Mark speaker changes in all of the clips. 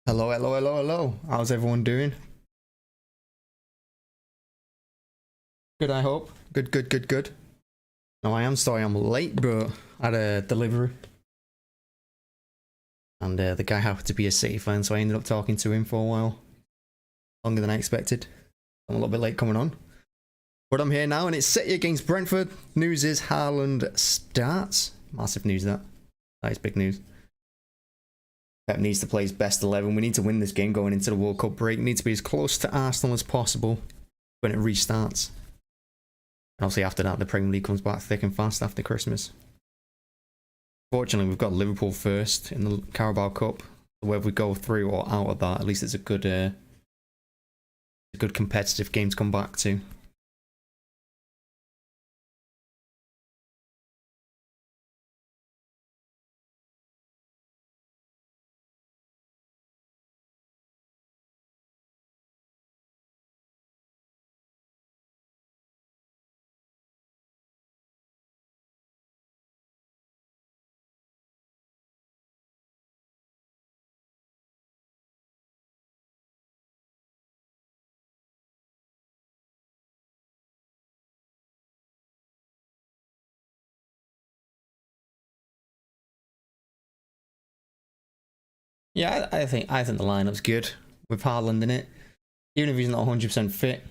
Speaker 1: Hello, hello, hello, hello. How's everyone doing? Good, I hope. Good, good, good, good. No, I am sorry I'm late, bro. I had a delivery. And the guy happened to be a City fan, so I ended up talking to him for a while. Longer than I expected. I'm a little bit late coming on. But I'm here now, and it's City against Brentford. News is Haaland starts. Massive news, that. That is big news. Pep needs to play his best 11. We need to win this game going into the World Cup break. We need to be as close to Arsenal as possible when it restarts. And obviously after that, the Premier League comes back thick and fast after Christmas. Fortunately, we've got Liverpool first in the Carabao Cup. So whether we go through or out of that, at least it's a good competitive game to come back to. Yeah, I think the lineup's good with Haaland in it, even if he's not 100% fit.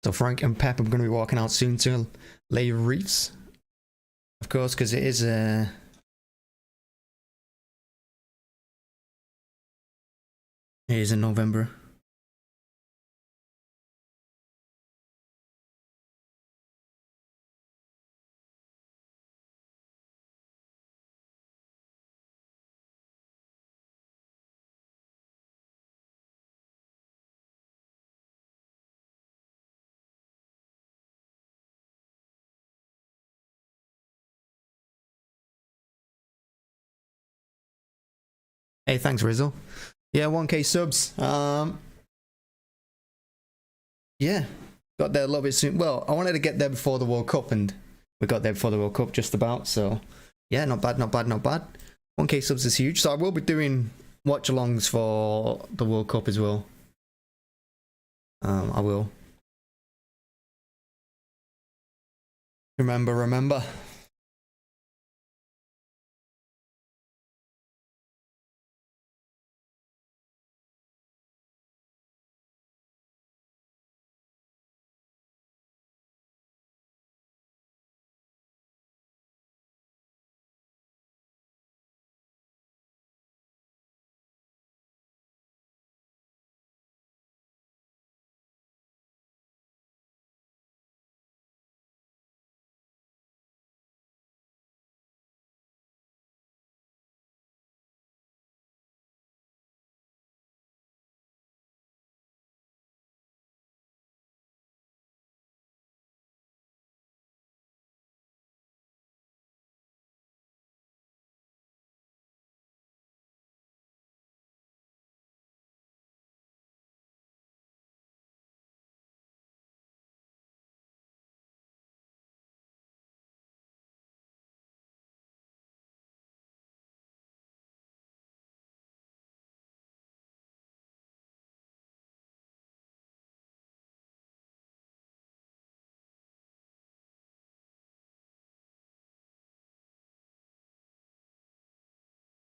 Speaker 1: So Frank and Pep are going to be walking out soon to lay wreaths, of course, because it is in November. Hey, thanks, Rizzo. Yeah, 1K subs. Yeah, got there a little bit soon. Well, I wanted to get there before the World Cup, and we got there before the World Cup just about. So, yeah, not bad, not bad, not bad. 1K subs is huge. So I will be doing watch-alongs for the World Cup as well. I will. Remember.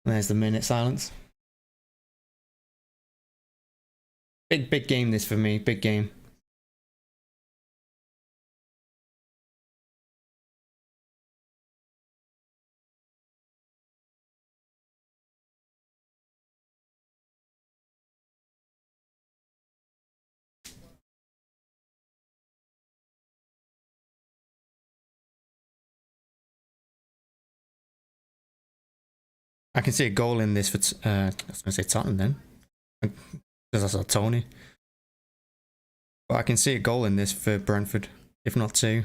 Speaker 1: There's the minute silence. Big game this for me. Big game. I can see a goal in this for, I was going to say Tottenham then. Because I saw Toney. But I can see a goal in this for Brentford, if not two.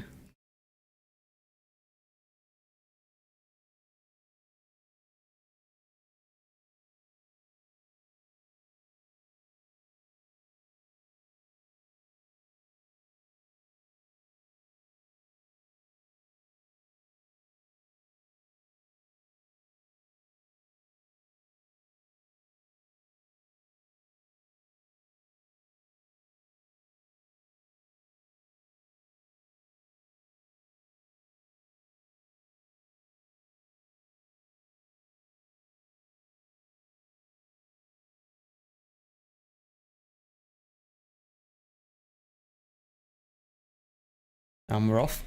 Speaker 1: And we're off.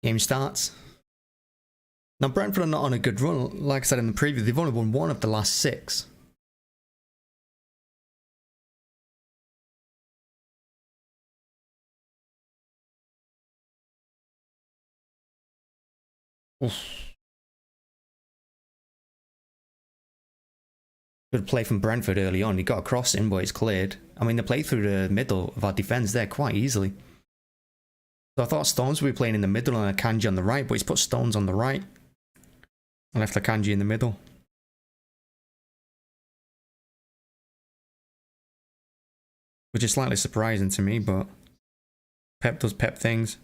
Speaker 1: Game starts. Now Brentford are not on a good run. Like I said in the preview, they've only won 1 of the last 6. Oof. Good play from Brentford early on. He got a cross in, but it's cleared. I mean, they played through the middle of our defence there quite easily. So I thought Stones would be playing in the middle and Akanji on the right, but he's put Stones on the right. And left Akanji in the middle. Which is slightly surprising to me, but Pep does Pep things.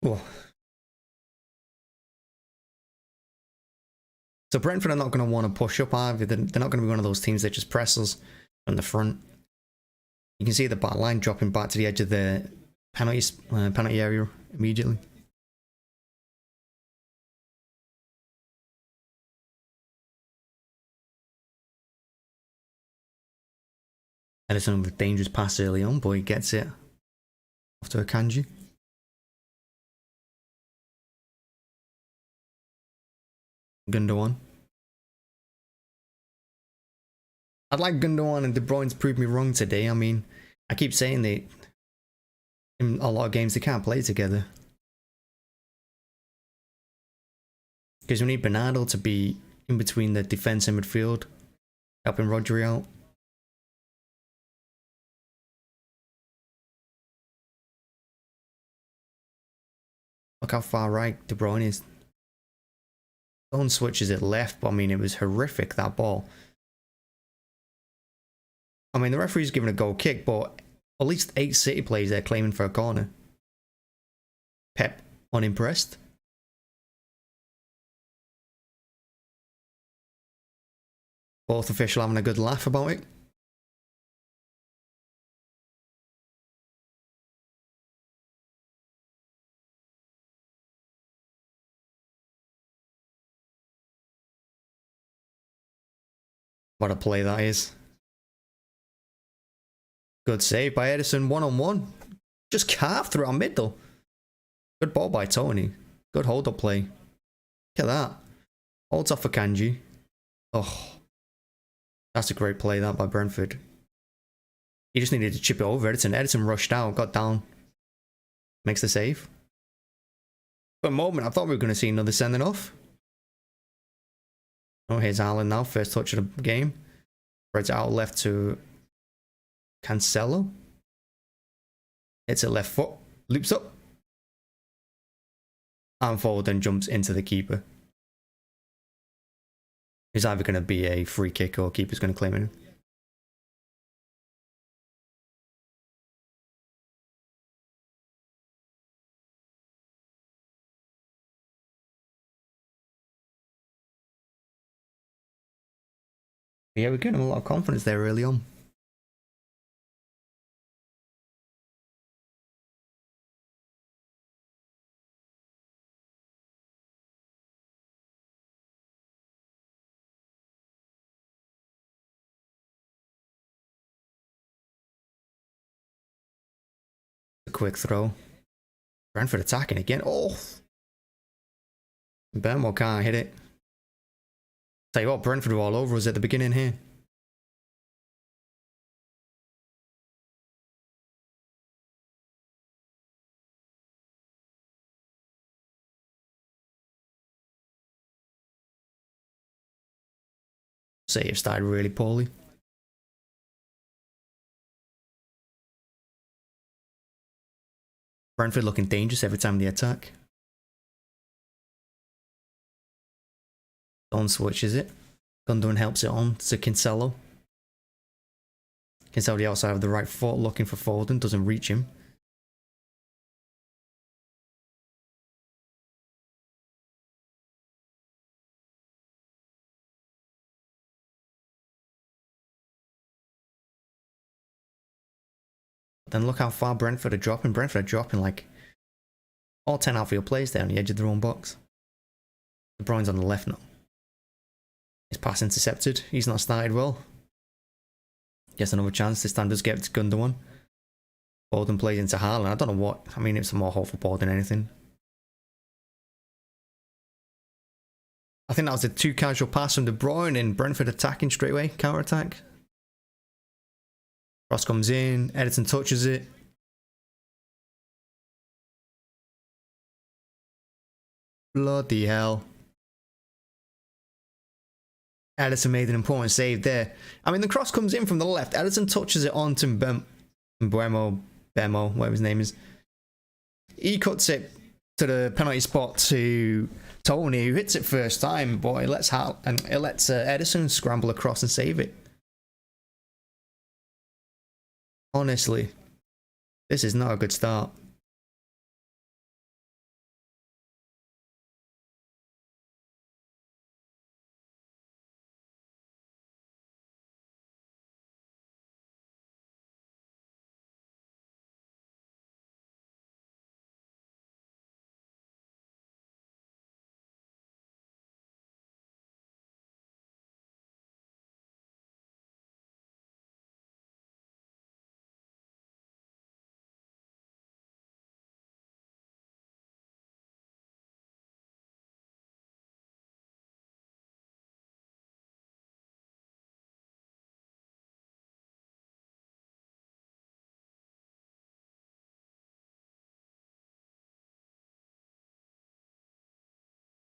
Speaker 1: Oh. So Brentford are not going to want to push up either. They're not going to be one of those teams that just press us from the front. You can see the back line dropping back to the edge of the penalty area immediately. Ederson with a dangerous pass early on, but he gets it off to Akanji. Gundogan. I'd like Gundogan and De Bruyne to prove me wrong today. I mean, I keep saying that in a lot of games they can't play together. Because we need Bernardo to be in between the defence and midfield, helping Rodri out. Look how far right De Bruyne is. Stone switches it left, but I mean, it was horrific, that ball. I mean, the referee's given a goal kick, but at least 8 City players there claiming for a corner. Pep, unimpressed. Both officials having a good laugh about it. What a play that is. Good save by Ederson, 1-on-1. Just carved through our middle. Good ball by Toney. Good hold-up play. Look at that. Holds off Akanji. Oh, that's a great play, that by Brentford. He just needed to chip it over Ederson. Ederson rushed out, got down. Makes the save. For a moment, I thought we were going to see another sending off. Oh, here's Haaland now. First touch of the game. Spreads it out left to Cancelo. Hits it left foot. Loops up. and Foden jumps into the keeper. It's either going to be a free kick or keeper's going to claim it. Yeah, we're getting a lot of confidence there early on. A quick throw. Brentford attacking again. Oh! Mbeumo can't hit it. Tell you what, Brentford were all over us at the beginning here. Save started really poorly. Brentford looking dangerous every time they attack. Don switches it. Gundogan helps it on to Cancelo. Cancelo the outside of the right foot looking for Foden. Doesn't reach him. Then look how far Brentford are dropping. Brentford are dropping like all 10 outfield players there on the edge of their own box. De Bruyne's on the left now. His pass intercepted. He's not started well. Gets another chance. This time does get to Gundogan. Foden plays into Haaland. I don't know what. I mean, it's a more hopeful ball than anything. I think that was a too casual pass from De Bruyne and Brentford attacking straight away. Counter attack. Cross comes in. Ederson touches it. Bloody hell. Ederson made an important save there. I mean, the cross comes in from the left. Ederson touches it onto Mbeumo, whatever his name is. He cuts it to the penalty spot to Toney, who hits it first time, but it lets Ederson scramble across and save it. Honestly, this is not a good start.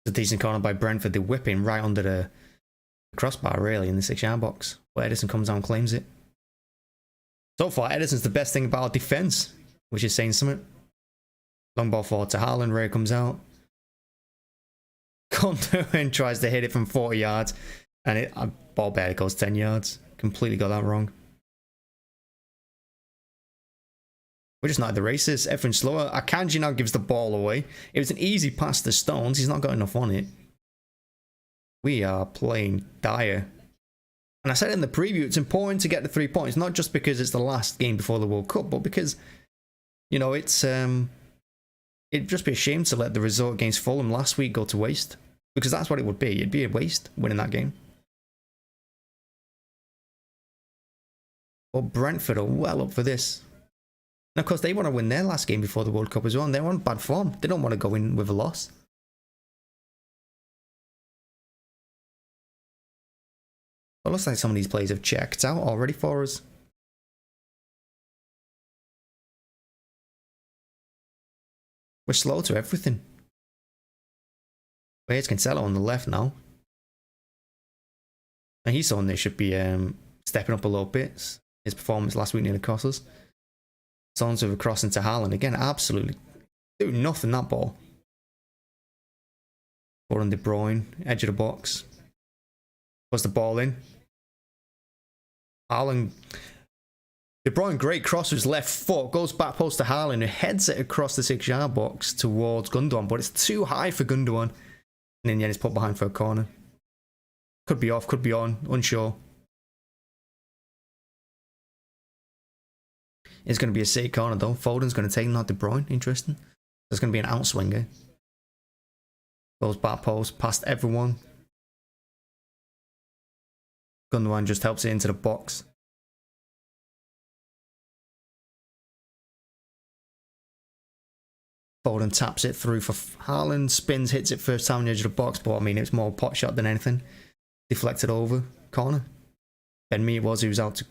Speaker 1: A decent corner by Brentford. They whip him right under the crossbar, really, in the 6-yard box. But Ederson comes down and claims it. So far, Ederson's the best thing about our defence, which is saying something. Long ball forward to Haaland. Raya comes out. Gundogan tries to hit it from 40 yards, and ball barely goes 10 yards. Completely got that wrong. We're just not at the races. Everyone's slower. Akanji now gives the ball away. It was an easy pass to Stones. He's not got enough on it. We are playing dire. And I said in the preview, it's important to get the 3 points, not just because it's the last game before the World Cup, but because, you know, it's it'd just be a shame to let the result against Fulham last week go to waste. Because that's what it would be. It'd be a waste winning that game. But Brentford are well up for this. And of course, they want to win their last game before the World Cup as well, and they're on bad form. They don't want to go in with a loss. It looks like some of these players have checked out already for us. We're slow to everything. Here's Cancelo on the left now. And he's someone that should be stepping up a little bit. His performance last week nearly cost us. Stones with a cross into Haaland again. Absolutely do nothing, that ball. Foden, De Bruyne, edge of the box. Puts the ball in. Haaland. De Bruyne, great cross with his left foot. Goes back post to Haaland, who heads it across the 6-yard box towards Gundogan. But it's too high for Gundogan. And in the end, it's put behind for a corner. Could be off, could be on. Unsure. It's going to be a City corner though. Foden's going to take not De Bruyne. Interesting. There's going to be an outswinger. Goes back post, past everyone. Gundogan just helps it into the box. Foden taps it through for Haaland. Spins, hits it first time on the edge of the box. But I mean, it's more pot shot than anything. Deflected over. Corner. Then he was out to...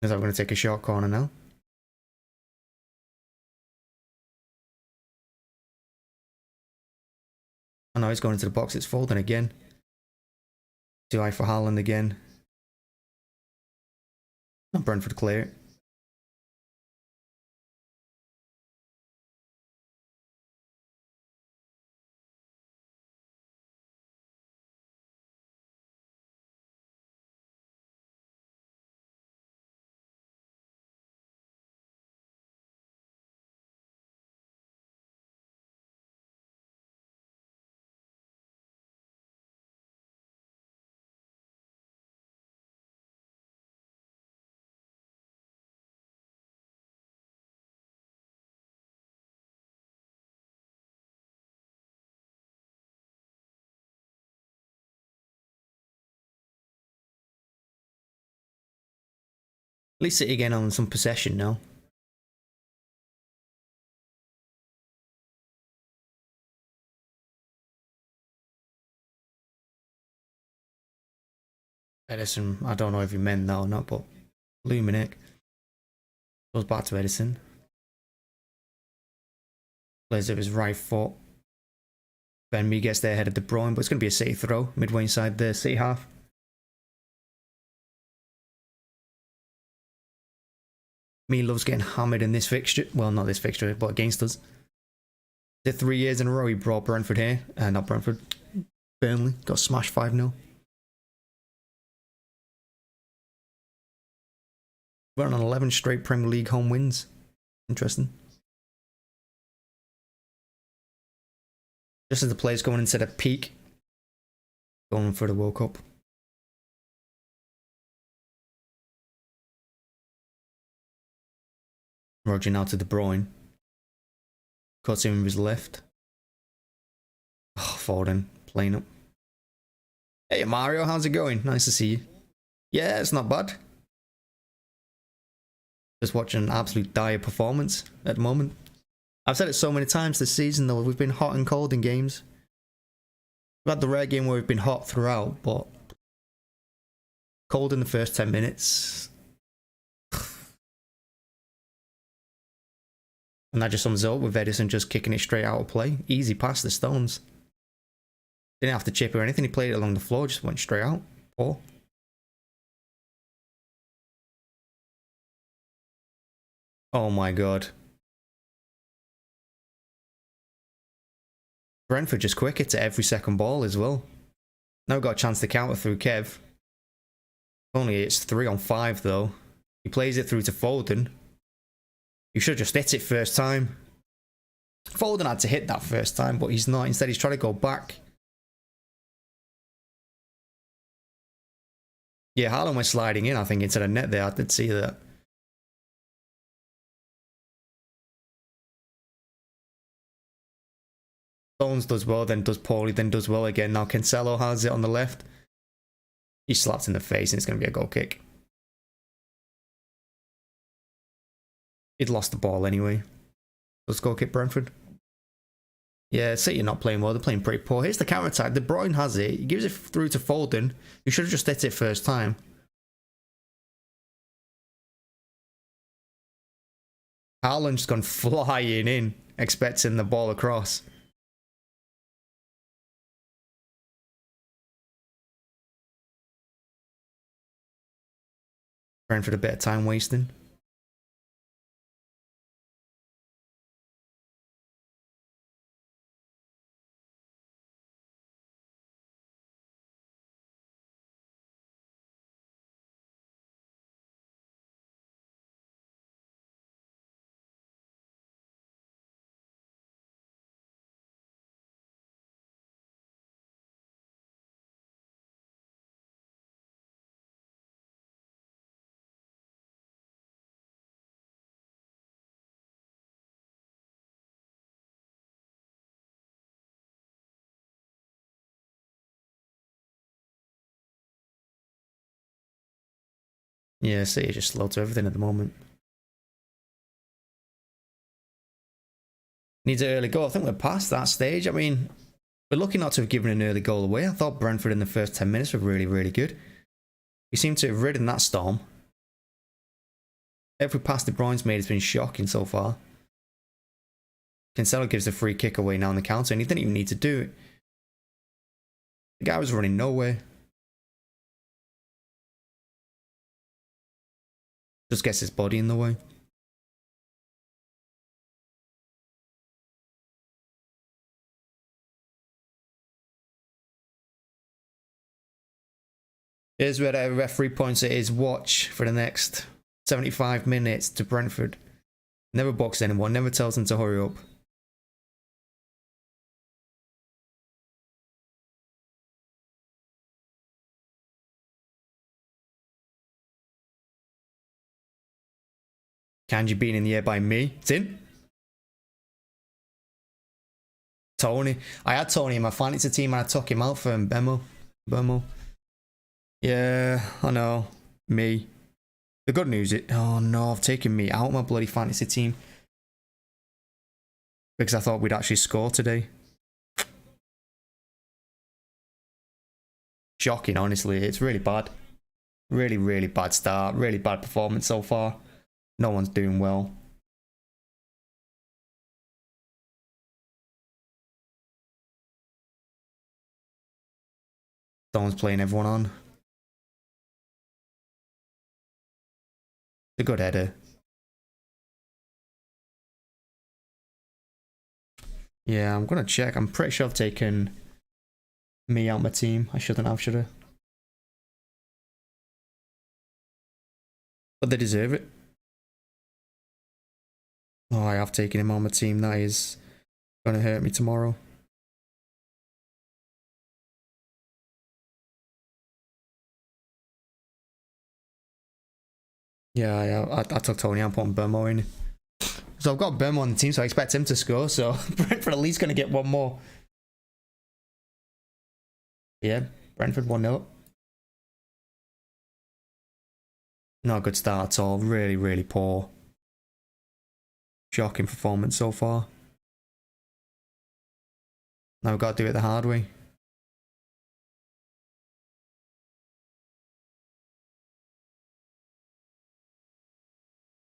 Speaker 1: Is that going to take a short corner now? Oh no, he's going into the box. It's Foden again. Too high for Haaland again. And Brentford clear it. At least City again on some possession now. Ederson, I don't know if he meant that or not, but Luminic goes back to Ederson. Plays it with his right foot. Mbeumo gets there ahead of De Bruyne, but it's going to be a City throw midway inside the City half. Me loves getting hammered in this fixture. Well, not this fixture, but against us. The 3 years in a row he brought Brentford here. Not Brentford. Burnley. Got smashed 5-0. We're on 11 straight Premier League home wins. Interesting. Just as the players going into the peak. Going for the World Cup. Rodri now to De Bruyne. Cuts him with his left. Oh, Foden playing up. Hey Mario, how's it going? Nice to see you. Yeah, it's not bad. Just watching an absolute dire performance at the moment. I've said it so many times this season though, we've been hot and cold in games. We've had the rare game where we've been hot throughout, but cold in the first 10 minutes. And that just sums it up with Ederson just kicking it straight out of play. Easy past the Stones. Didn't have to chip or anything. He played it along the floor. Just went straight out. Oh. Oh my god. Brentford just quicker to every second ball as well. Now got a chance to counter through Kev. Only it's 3 on 5 though. He plays it through to Foden. You should have just hit it first time. Foden had to hit that first time, but he's not. Instead, he's trying to go back. Yeah, Haaland went sliding in, I think, into the net there. I did see that. Stones does well, then does poorly, then does well again. Now Cancelo has it on the left. He slaps in the face and it's going to be a goal kick. He'd lost the ball anyway. Let's go kick Brentford. Yeah, City are not playing well. They're playing pretty poor. Here's the counter attack. De Bruyne has it. He gives it through to Foden. You should have just hit it first time. Haaland's gone flying in, expecting the ball across. Brentford a bit of time wasting. Yeah, City just slow to everything at the moment. Needs an early goal. I think we're past that stage. I mean, we're lucky not to have given an early goal away. I thought Brentford in the first 10 minutes were really, really good. We seem to have ridden that storm. Every pass De Bruyne's made has been shocking so far. Cancelo gives the free kick away now on the counter, and he didn't even need to do it. The guy was running nowhere. Just gets his body in the way. Here's where the referee points at his watch for the next 75 minutes to Brentford. Never boxes anyone, never tells them to hurry up. Akanji being in the air by me. It's in. Toney. I had Toney in my fantasy team and I took him out for Mbeumo. Yeah, I know. Me. The good news is... Oh no, I've taken me out of my bloody fantasy team. Because I thought we'd actually score today. Shocking, honestly. It's really bad. Really, really bad start. Really bad performance so far. No one's doing well. Someone's playing everyone on. It's a good header. Yeah, I'm going to check. I'm pretty sure I've taken me out of my team. I shouldn't have, should I? But they deserve it. Oh, I have taken him on my team. That is going to hurt me tomorrow. Yeah, I took Toney out and put Mbeumo in. So I've got Mbeumo on the team, so I expect him to score. So Brentford at least going to get one more. Yeah, Brentford 1-0. Not a good start at all. Really, really poor. Shocking performance so far. Now we've got to do it the hard way.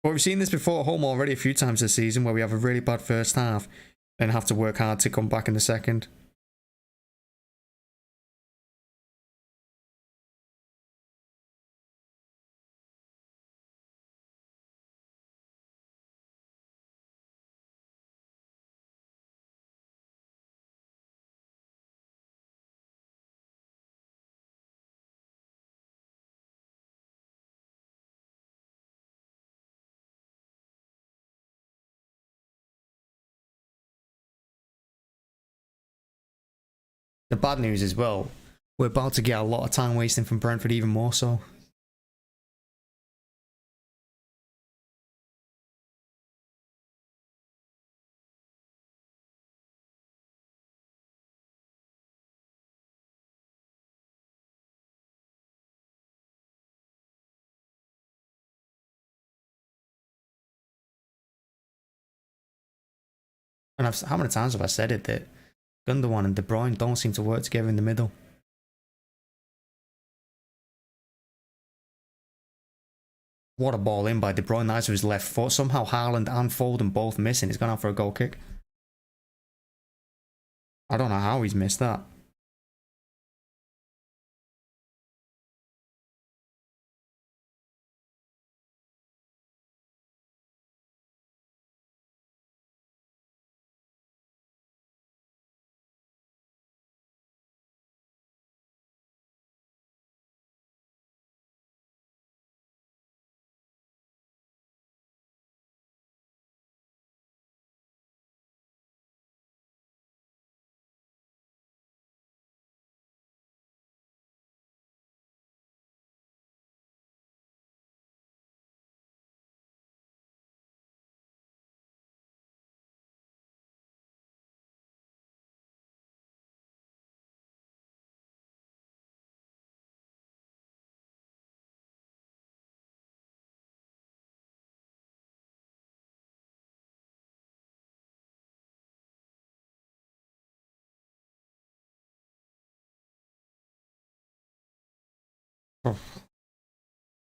Speaker 1: But we've seen this before at home already a few times this season, where we have a really bad first half and have to work hard to come back in the second. The bad news as well, we're about to get a lot of time wasting from Brentford, even more so. And how many times have I said it that Gundogan and De Bruyne don't seem to work together in the middle? What a ball in by De Bruyne. That's with his left foot. Somehow Haaland and Foden both missing. He's gone out for a goal kick. I don't know how he's missed that.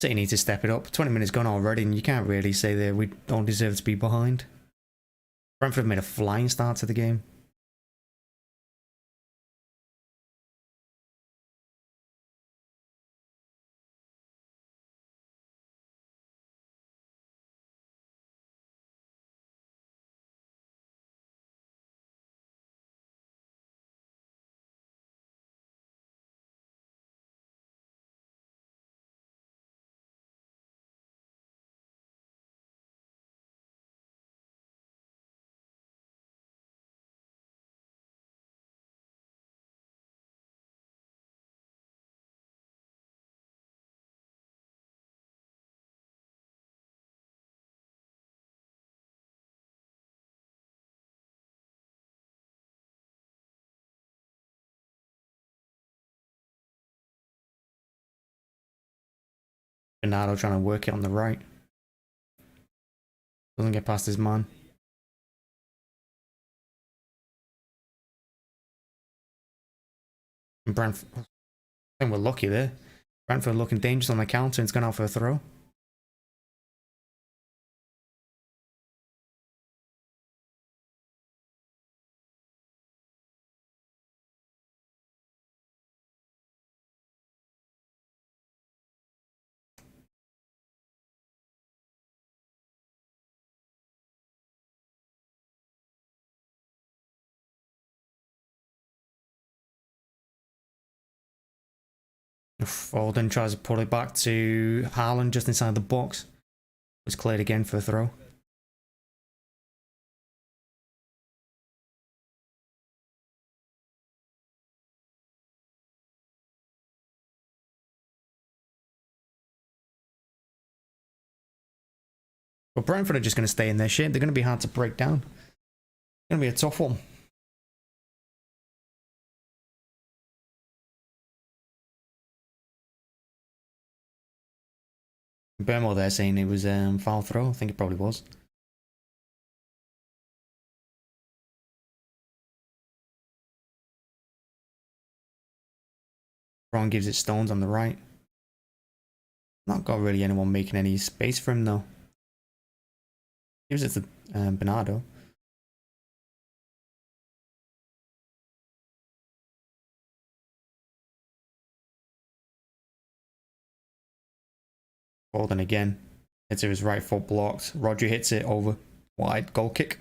Speaker 1: City need to step it up. 20 minutes gone already, and you can't really say that we don't deserve to be behind. Brentford made a flying start to the game. Bernardo trying to work it on the right. Doesn't get past his man. And Brentford, I think we're lucky there. Brentford looking dangerous on the counter and it's gone out for a throw. Foden tries to pull it back to Haaland just inside the box. It's cleared again for a throw. But Brentford are just going to stay in their shape. They're going to be hard to break down. It's going to be a tough one. Mbeumo there saying it was foul throw. I think it probably was. Ron gives it Stones on the right. Not got really anyone making any space for him though. Gives it to Bernardo. Foden again. Hits it with his right foot blocked. Rodri hits it over. Wide goal kick.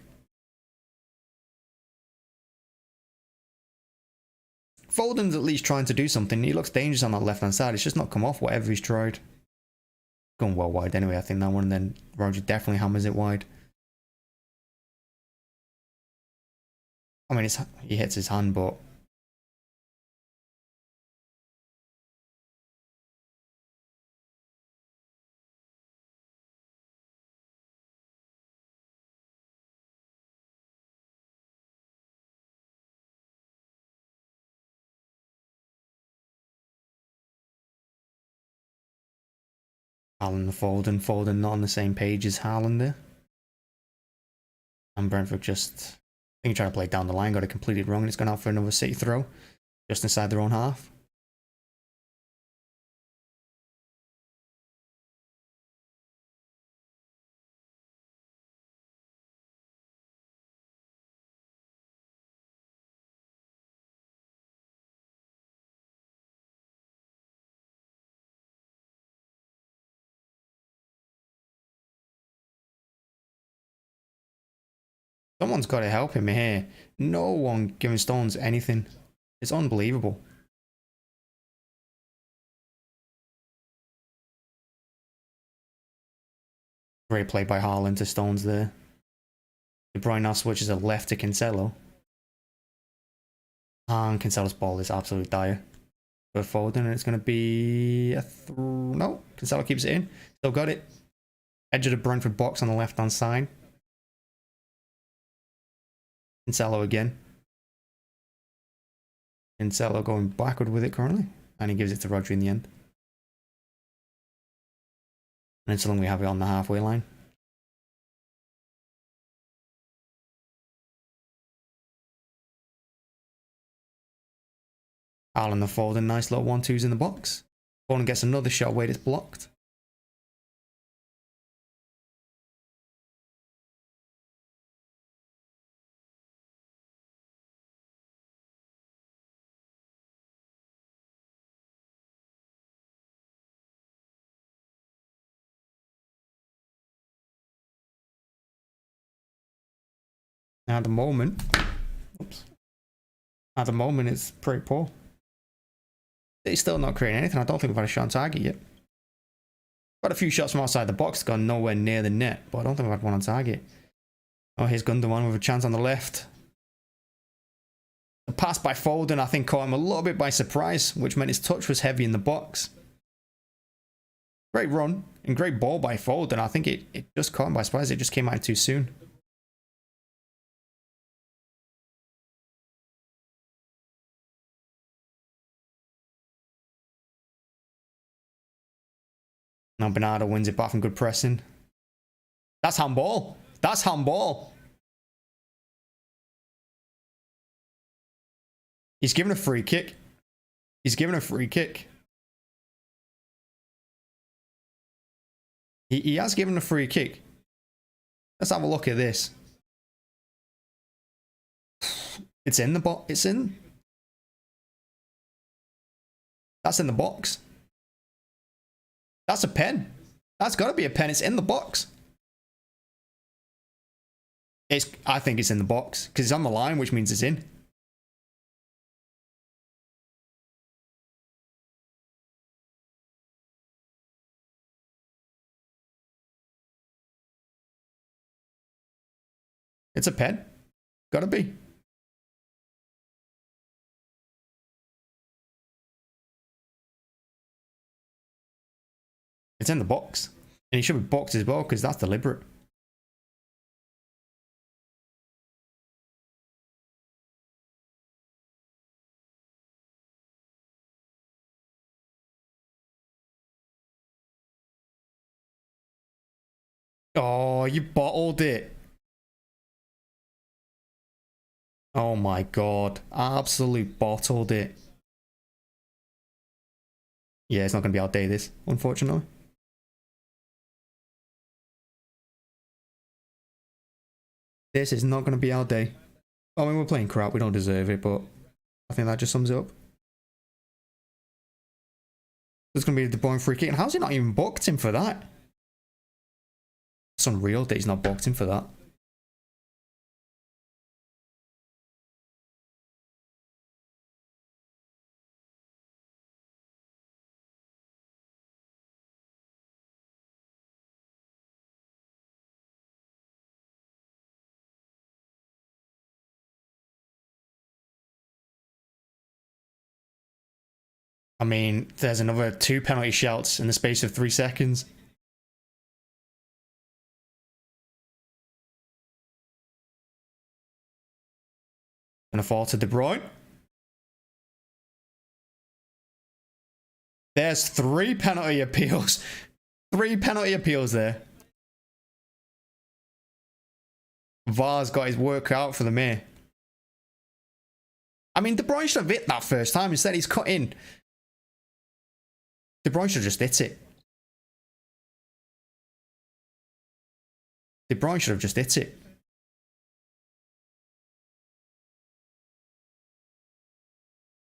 Speaker 1: Foden's at least trying to do something. He looks dangerous on that left hand side. It's just not come off whatever he's tried. Going well wide anyway, I think that one. And then Rodri definitely hammers it wide. I mean, he hits his hand, but Haaland and Foden not on the same page as Haaland there. And Brentford just, I think trying to play it down the line, got it completed wrong, and it's gone out for another City throw just inside their own half. Someone's got to help him here. No one giving Stones anything. It's unbelievable. Great play by Haaland to Stones there. De Bruyne now switches a left to Cancelo. And Cancelo's ball is absolutely dire. For Foden, and it's going to be a no. Cancelo keeps it in. Still got it. Edge of the Brentford box on the left hand side. Cancelo again. Cancelo going backward with it currently. And he gives it to Rodri in the end. And so long we have it on the halfway line. Haaland and Foden, nice little 1-2s in the box. Foden gets another shot where it's blocked. Now at the moment, it's pretty poor. He's still not creating anything. I don't think we've had a shot on target yet. Got a few shots from outside the box, gone nowhere near the net, but I don't think we've had one on target. Oh, here's Gundogan with a chance on the left. The pass by Foden, I think, caught him a little bit by surprise, which meant his touch was heavy in the box. Great run and great ball by Foden. I think it just caught him by surprise. It just came out too soon. Now Bernardo wins it back from good pressing. That's handball. That's handball. He's given a free kick. He's given a free kick. He has given a free kick. Let's have a look at this. It's in the box. It's in. That's in the box. That's a pen. That's got to be a pen. It's in the box. I think it's in the box because it's on the line, which means it's in. It's a pen. Gotta be. It's in the box. And he should be boxed as well because that's deliberate. Oh, you bottled it. Oh my god. Absolute bottled it. Yeah, it's not going to be our day, this, unfortunately. This is not going to be our day. I mean, we're playing crap. We don't deserve it, but I think that just sums it up. There's going to be the De Bruyne free kick. And how's he not even booked him for that? It's unreal that he's not booked him for that. I mean, there's another 2 penalty shouts in the space of 3 seconds. Gonna fall to De Bruyne. There's 3 penalty appeals. 3 penalty appeals there. VAR's got his work out for the mayor. I mean, De Bruyne should have hit that first time. Instead, he's cut in. De Bruyne should have just hit it. De Bruyne should have just hit it.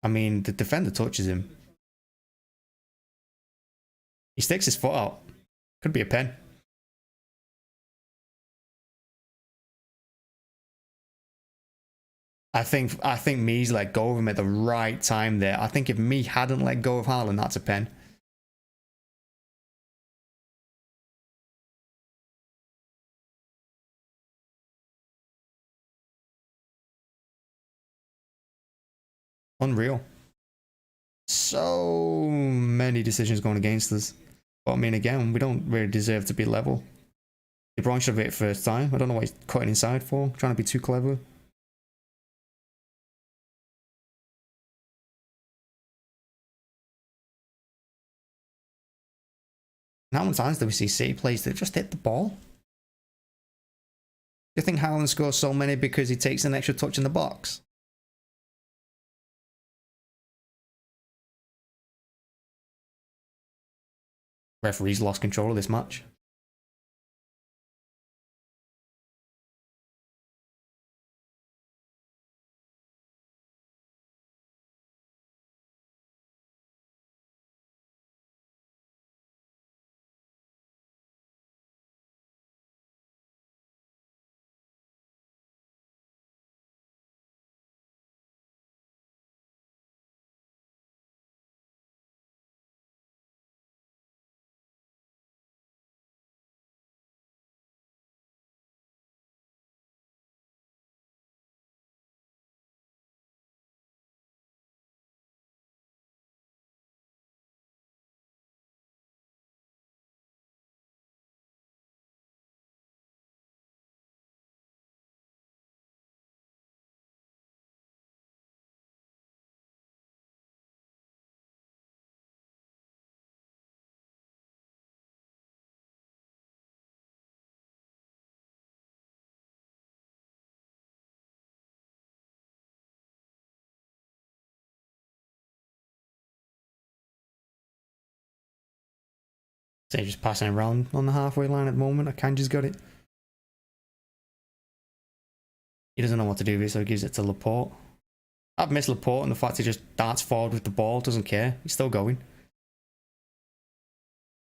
Speaker 1: I mean, the defender touches him. He sticks his foot out. Could be a pen. I think Me's let go of him at the right time there. I think if Me hadn't let go of Haaland, that's a pen. Unreal. So many decisions going against us. But I mean, again, we don't really deserve to be level. De Bruyne should have hit it first time. I don't know what he's cutting inside for. Trying to be too clever. How many times do we see City players that just hit the ball? Do you think Haaland scores so many because he takes an extra touch in the box? Referees lost control of this match. So he's just passing around on the halfway line at the moment. Akanji's got it. He doesn't know what to do with it, so he gives it to Laporte. I've missed Laporte and the fact he just darts forward with the ball, doesn't care. He's still going.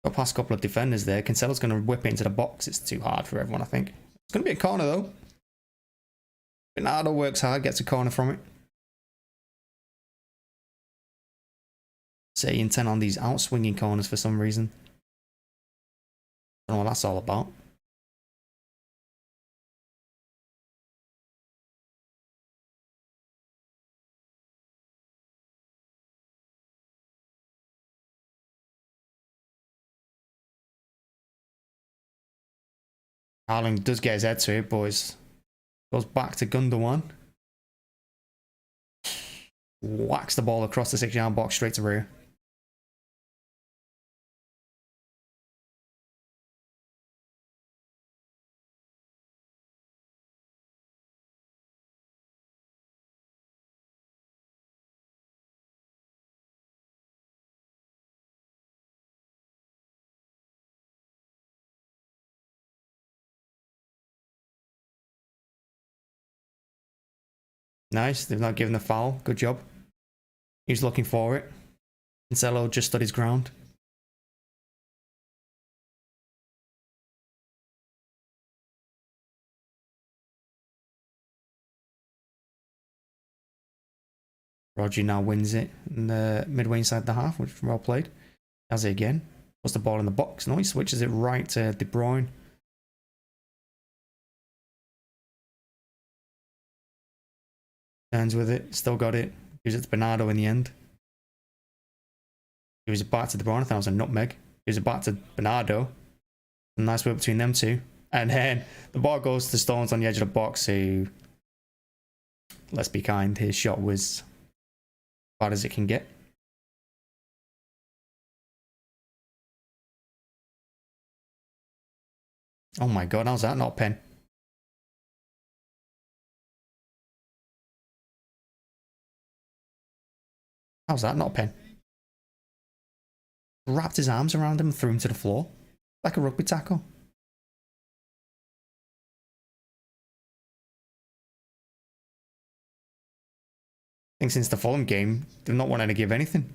Speaker 1: Got past a couple of defenders there. Cancelo's going to whip it into the box. It's too hard for everyone, I think. It's going to be a corner, though. Bernardo works hard, gets a corner from it. Say intent on these out-swinging corners for some reason. I don't know what that's all about. Haaland does get his head to it, boys. Goes back to Gundogan. Whacks the ball across the 6-yard box straight to Raya. Nice, they've not given the foul. Good job. He was looking for it. Cancelo just stood his ground. Rodri now wins it in the midway inside the half, which is well played. Has it again. Puts the ball in the box. No, he switches it right to De Bruyne. Turns with it. Still got it. Gives it to Bernardo in the end. Gives it back to De Bruyne. I thought it was a nutmeg. Gives it back to Bernardo. A nice work between them two. And then the ball goes to Stones on the edge of the box, who, let's be kind, his shot was bad as it can get. Oh my god, how's that not a pen? How's that not a pen? Wrapped his arms around him and threw him to the floor. Like a rugby tackle. I think since the Fulham game, they've not wanted to give anything.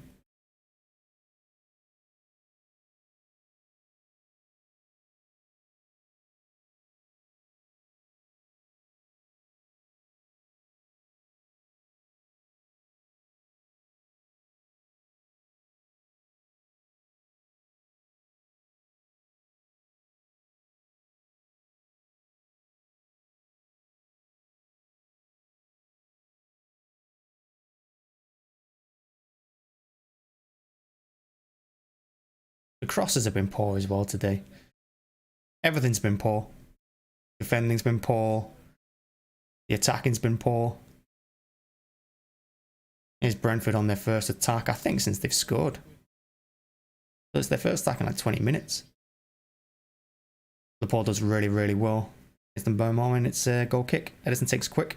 Speaker 1: The crosses have been poor as well today. Everything's been poor. Defending's been poor. The attacking's been poor. Here's Brentford on their first attack, I think, since they've scored. So it's their first attack in like 20 minutes. Laporte does really, really well. It's the Mbeumo and it's a goal kick. Ederson takes quick.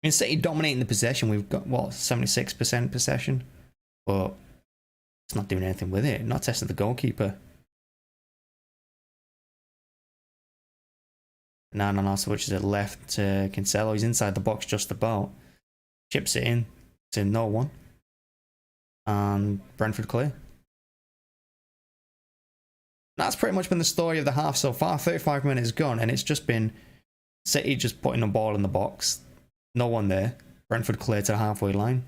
Speaker 1: Instead of dominating the possession, we've got, what, 76% possession? But it's not doing anything with it. Not testing the goalkeeper. Now switches it left to Cancelo. He's inside the box just about. Chips it in to no one. And Brentford clear. That's pretty much been the story of the half so far. 35 minutes gone, and it's just been City just putting the ball in the box. No one there. Brentford clear to the halfway line.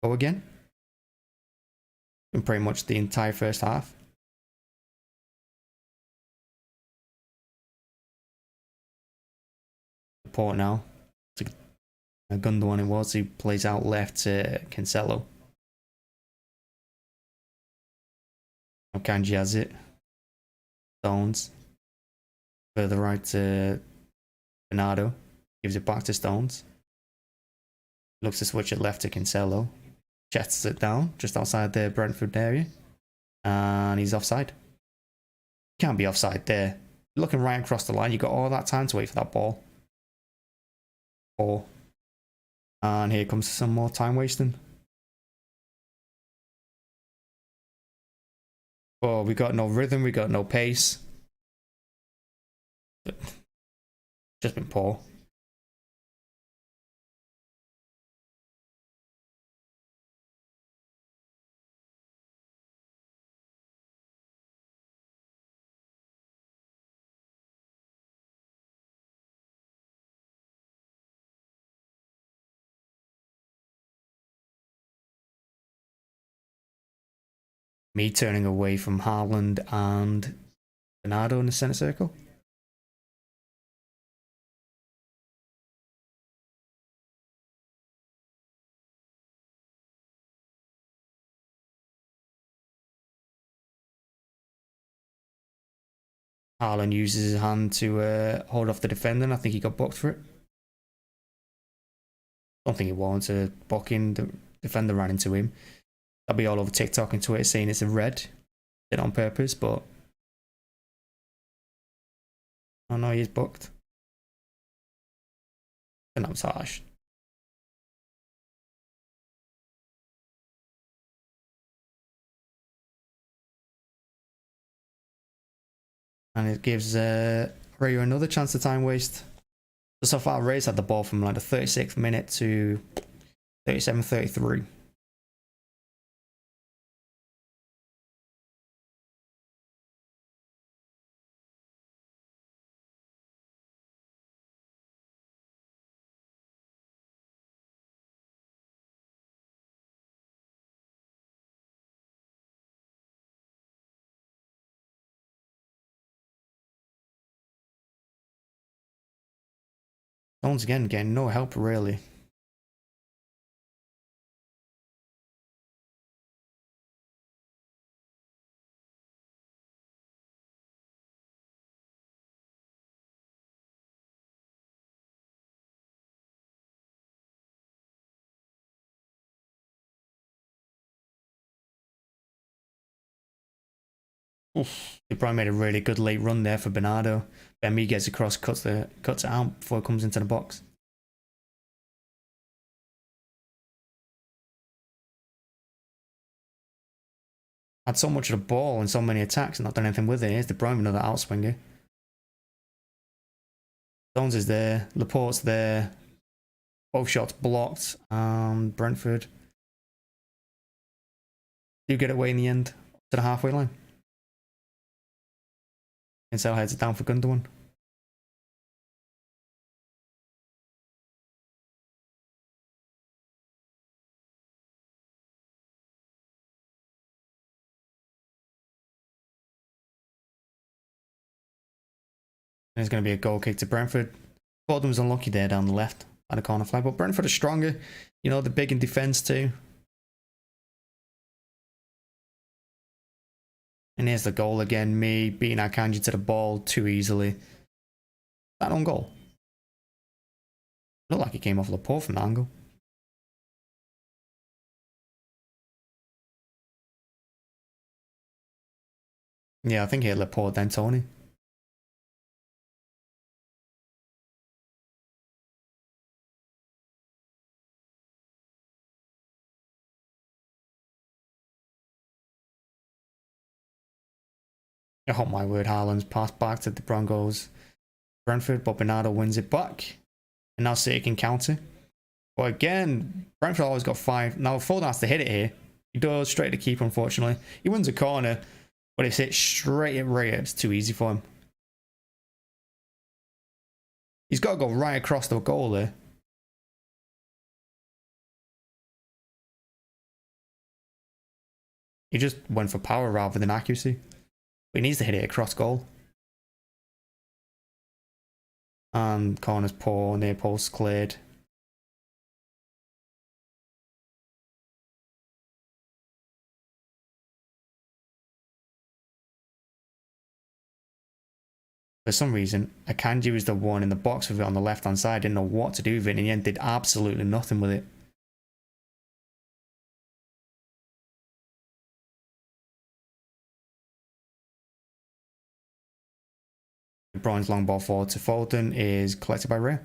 Speaker 1: Go again. Been pretty much the entire first half. Laporte now. Gundogan it was. He plays out left to Cancelo. Akanji has it. Stones. Further right to Bernardo. Gives it back to Stones. Looks to switch it left to Cancelo. Chests it down just outside the Brentford area. And he's offside. Can't be offside there. Looking right across the line. You got all that time to wait for that ball. And here comes some more time wasting. Oh, we got no rhythm, we got no pace. Just been poor. Me turning away from Haaland and Bernardo in the centre circle. Haaland uses his hand to hold off the defender, and I think he got booked for it. Don't think he warranted a booking. The defender ran into him. I'll be all over TikTok and Twitter saying it's a red. Did it on purpose, but I know he's booked. And that was harsh. And it gives Raya another chance to time waste. So far, Raya's had the ball from like the 36th minute to 37-33. Once again, getting no help really. Oof. They probably made a really good late run there for Bernardo. Bemi gets across, cuts it out before it comes into the box. Had so much of the ball and so many attacks and not done anything with it. Here's the Bruyne, another outswinger. Stones is there. Laporte's there. Both shots blocked. Brentford do get away in the end to the halfway line. Cancelo heads it down for Gundogan. There's going to be a goal kick to Brentford. Foden was unlucky there down the left at a corner flag, but Brentford are stronger. You know, they're big in defence too. And here's the goal again. Me beating Akanji to the ball too easily. That on goal. Looked like it came off Laporte from the angle. Yeah, I think he hit Laporte then Toney. Oh my word, Haaland's passed back to the Broncos. Brentford, but Bernardo wins it back. And now City can counter. But again, Brentford always got 5. Now Foden has to hit it here. He does, straight to keeper, unfortunately. He wins a corner, but it's hit straight at Raya. It's too easy for him. He's got to go right across the goal there. He just went for power rather than accuracy. But he needs to hit it across goal. And corner's poor, near post cleared. For some reason, Akanji was the one in the box with it on the left hand side. Didn't know what to do with it. And in the end, did absolutely nothing with it. Bruyne's long ball forward to Foden is collected by Raya.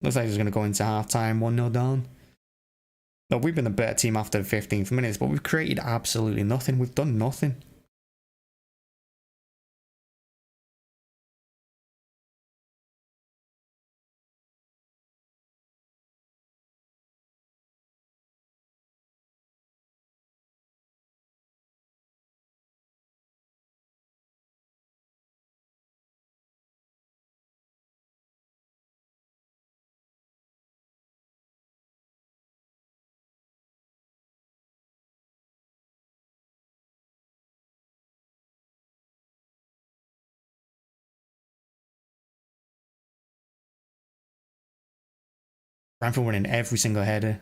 Speaker 1: Looks like he's going to go into half time 1-0 down. No, we've been the better team after the 15th minutes, but we've created absolutely nothing. We've done nothing. Brentford winning every single header.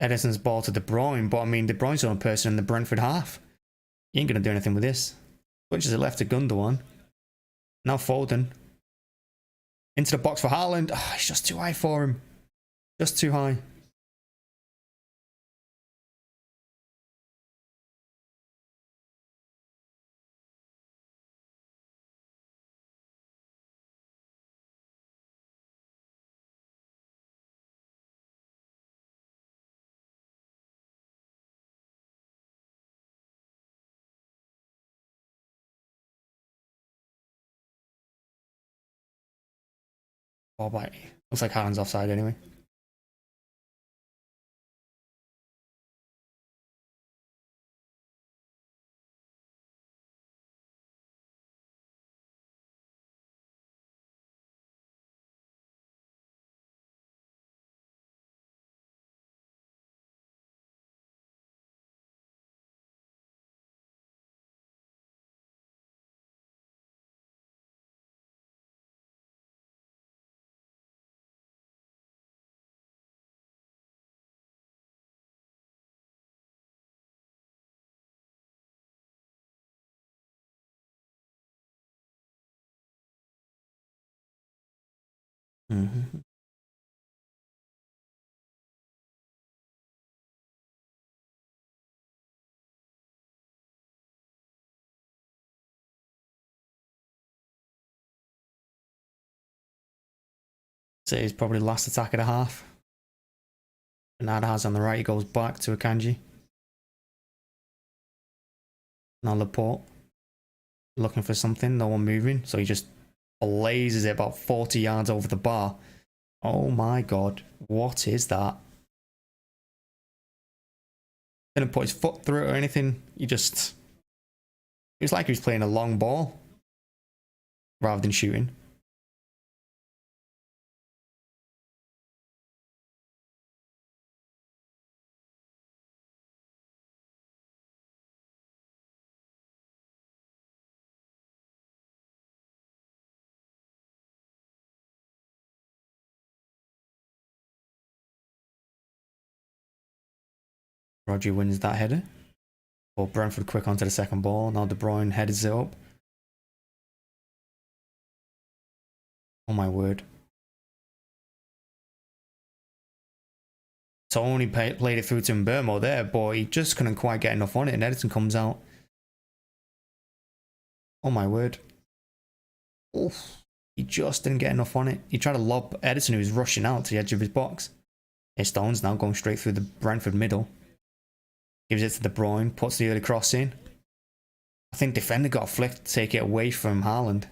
Speaker 1: Ederson's ball to De Bruyne, but I mean, De Bruyne's the only person in the Brentford half. He ain't going to do anything with this. Switches it left to Gundogan. Now Foden. Into the box for Haaland. Oh, it's just too high for him. Just too high. Oh, bye. Looks like Haaland's offside anyway. Mm-hmm. So it's probably the last attack of the half. Bernardo has on the right, he goes back to Akanji. Now Laporte. Looking for something, no one moving. So he just blazes it about 40 yards over the bar. Oh my god, what is that? Didn't put his foot through it or anything. It was like he was playing a long ball rather than shooting. Rodri wins that header. But Brentford quick onto the second ball. Now De Bruyne heads it up. Oh my word. Toney played it through to Mbeumo there, but he just couldn't quite get enough on it, and Ederson comes out. Oh my word. Oof. He just didn't get enough on it. He tried to lob Ederson, who was rushing out to the edge of his box. His Stones now going straight through the Brentford middle. Gives it to De Bruyne, puts the early cross in. I think defender got a flick to take it away from Haaland.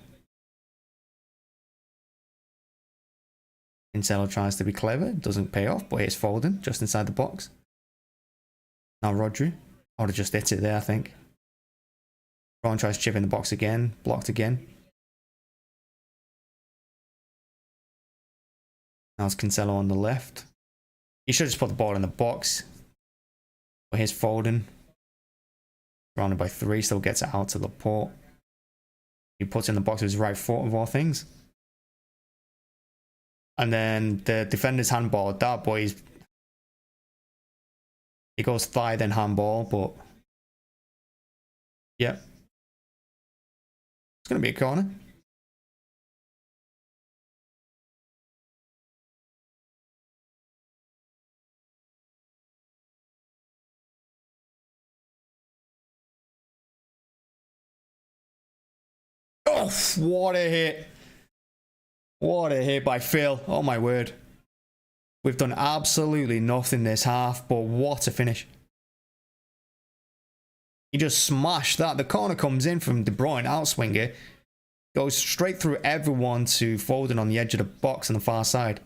Speaker 1: Cancelo tries to be clever, doesn't pay off, but hits Foden just inside the box. Now Rodri. I would have just hit it there, I think. Bruyne tries to chip in the box again, blocked again. Now it's Cancelo on the left. He should just put the ball in the box. But here's Foden. Surrounded by 3, still gets it out to Laporte. He puts in the box with his right foot of all things. And then the defender's handball at that, but he goes thigh then handball, but yeah. It's going to be a corner. Oh, what a hit. What a hit by Phil. Oh my word. We've done absolutely nothing this half, but what a finish. He just smashed that. The corner comes in from De Bruyne, outswinger. Goes straight through everyone to Foden on the edge of the box on the far side.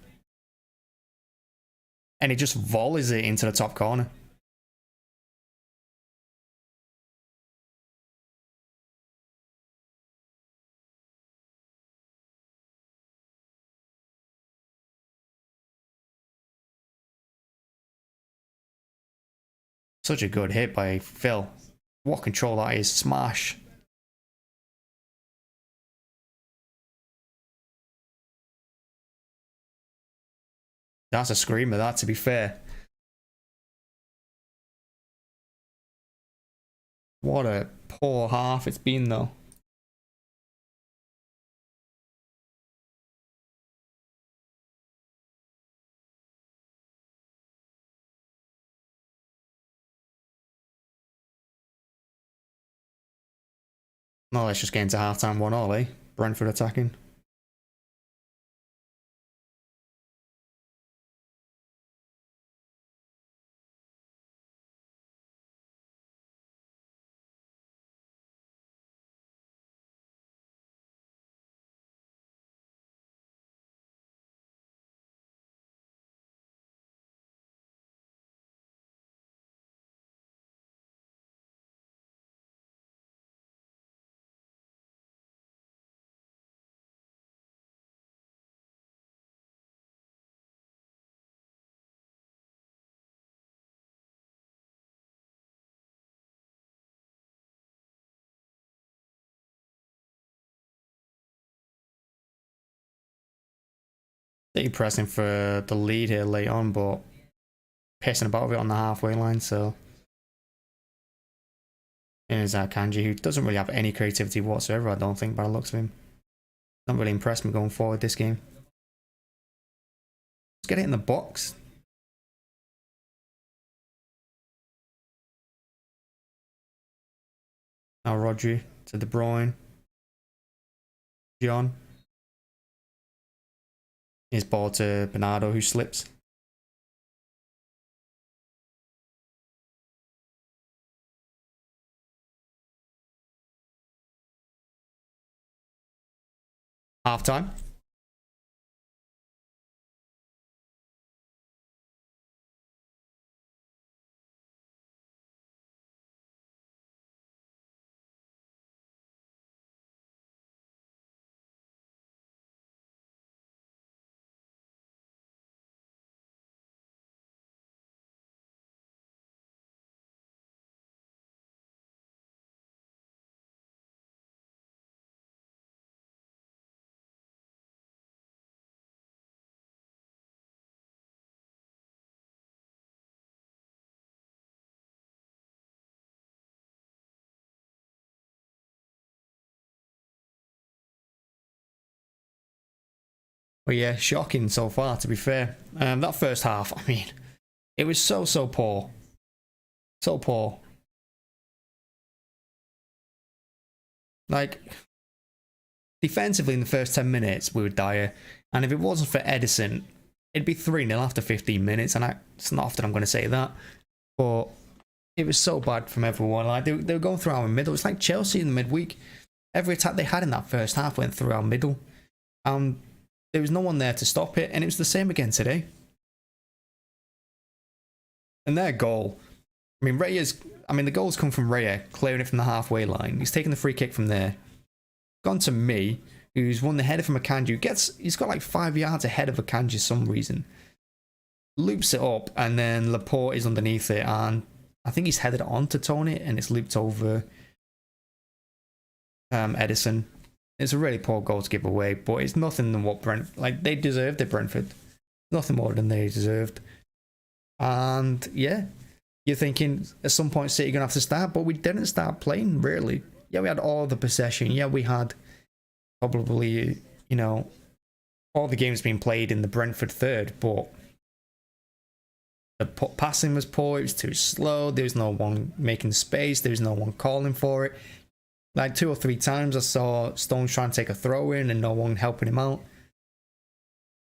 Speaker 1: And he just volleys it into the top corner. Such a good hit by Phil. What control that is. Smash. That's a screamer, that, to be fair. What a poor half it's been, though. No, let's just get into half-time 1-1, eh? Brentford attacking. They're pressing for the lead here late on, but pissing about with it on the halfway line, so. Here's Akanji, who doesn't really have any creativity whatsoever, I don't think, by the looks of him. Not really impressed me going forward this game. Let's get it in the box. Now Rodri to De Bruyne. John. Here's ball to Bernardo, who slips. Half time. But yeah, shocking so far, to be fair. That first half, I mean, it was so poor. So poor. Like, defensively in the first 10 minutes, we were dire. And if it wasn't for Ederson, it'd be 3-0 after 15 minutes. And it's not often I'm going to say that. But it was so bad from everyone. Like they were going through our middle. It's like Chelsea in the midweek. Every attack they had in that first half went through our middle. There was no one there to stop it, and it was the same again today. And their goal, I mean, the goals come from Raya clearing it from the halfway line. He's taking the free kick from there. Gone to me, who's won the header from Akanji. He's got like 5 yards ahead of Akanji for some reason. Loops it up, and then Laporte is underneath it, and I think he's headed it on to Toney, and it's looped over Ederson. It's a really poor goal to give away, but it's nothing than what they deserved it, Brentford. Nothing more than they deserved. And yeah, you're thinking at some point City are going to have to start, but we didn't start playing, really. Yeah, we had all the possession. Yeah, we had probably, all the games being played in the Brentford third, but the passing was poor. It was too slow. There was no one making space. There was no one calling for it. Like 2 or 3 times I saw Stones trying to take a throw in and no one helping him out.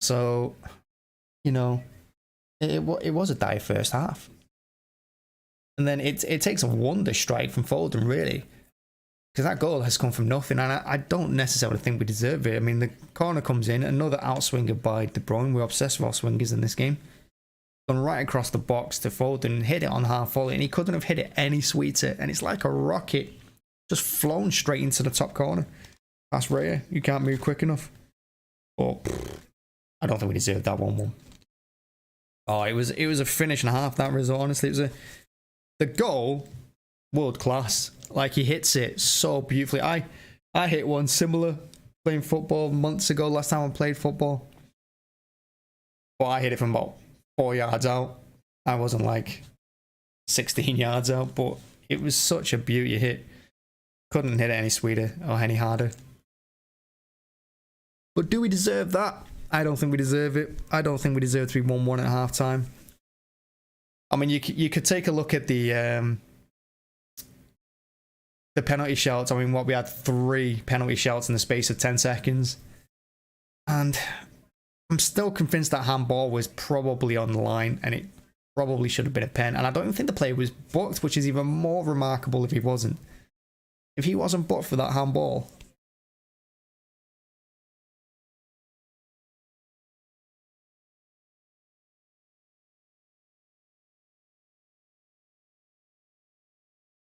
Speaker 1: So, it was a dire first half. And then it takes a wonder strike from Foden, really. Because that goal has come from nothing, and I don't necessarily think we deserve it. I mean, the corner comes in, another outswinger by De Bruyne. We're obsessed with outswingers in this game. Gone right across the box to Foden, hit it on half volley, and he couldn't have hit it any sweeter. And it's like a rocket, just flown straight into the top corner. That's Raya. You can't move quick enough. But I don't think we deserved that 1-1. Oh, it was a finish and a half, that result, honestly. It was the goal, world class. Like, he hits it so beautifully. I hit one similar playing football months ago, last time I played football. But I hit it from about 4 yards out. I wasn't like 16 yards out, but it was such a beauty hit. Couldn't hit it any sweeter or any harder. But do we deserve that? I don't think we deserve it. I don't think we deserve to be 1-1 at half time. I mean, you could take a look at the penalty shouts. I mean, we had 3 penalty shouts in the space of 10 seconds. And I'm still convinced that handball was probably on the line, and it probably should have been a pen. And I don't even think the player was booked, which is even more remarkable if he wasn't. If he wasn't booked for that handball.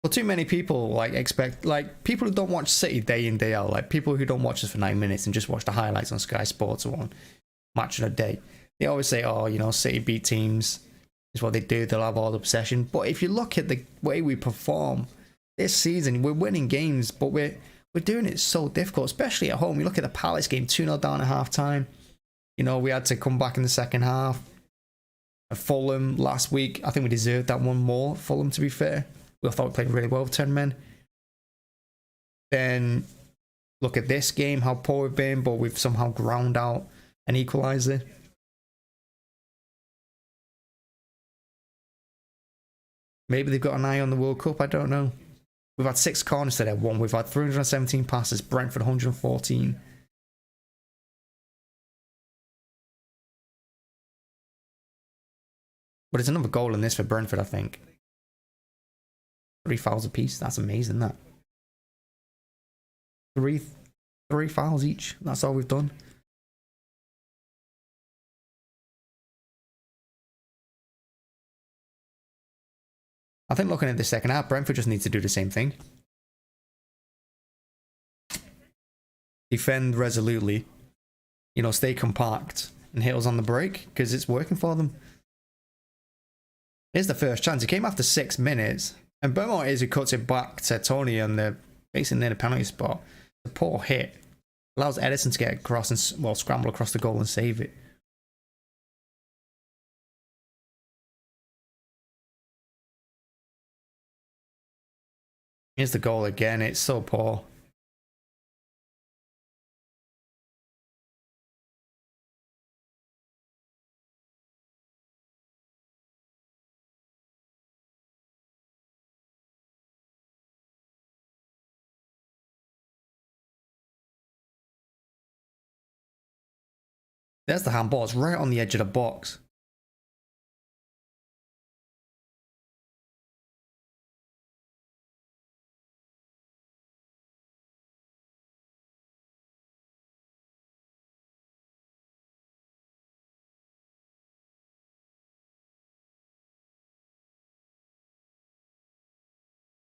Speaker 1: Well, too many people expect people who don't watch City day in day out, like people who don't watch us for 9 minutes and just watch the highlights on Sky Sports or on Match of the Day. They always say, "Oh, City beat teams is what they do. They'll have all the possession." But if you look at the way we perform this season, we're winning games, but we're doing it so difficult, especially at home. You look at the Palace game, 2-0 down at half time. We had to come back in the second half. Fulham last week, I think we deserved that one more. Fulham, to be fair. We thought we played really well with 10 men. Then look at this game, how poor we've been, but we've somehow ground out an equaliser. Maybe they've got an eye on the World Cup, I don't know. We've had 6 corners today, 1. We've had 317 passes, Brentford 114. But it's another goal in this for Brentford, I think. 3 fouls apiece. That's amazing, that. 3 fouls each. That's all we've done. I think looking at the second half, Brentford just needs to do the same thing. Defend resolutely. Stay compact and hit us on the break, because it's working for them. Here's the first chance. It came after 6 minutes. And Mbeumo is who cuts it back to Toney on the basically near the penalty spot. The poor hit allows Ederson to get across and scramble across the goal and save it. Here's the goal again. It's so poor. There's the handball. It's right on the edge of the box.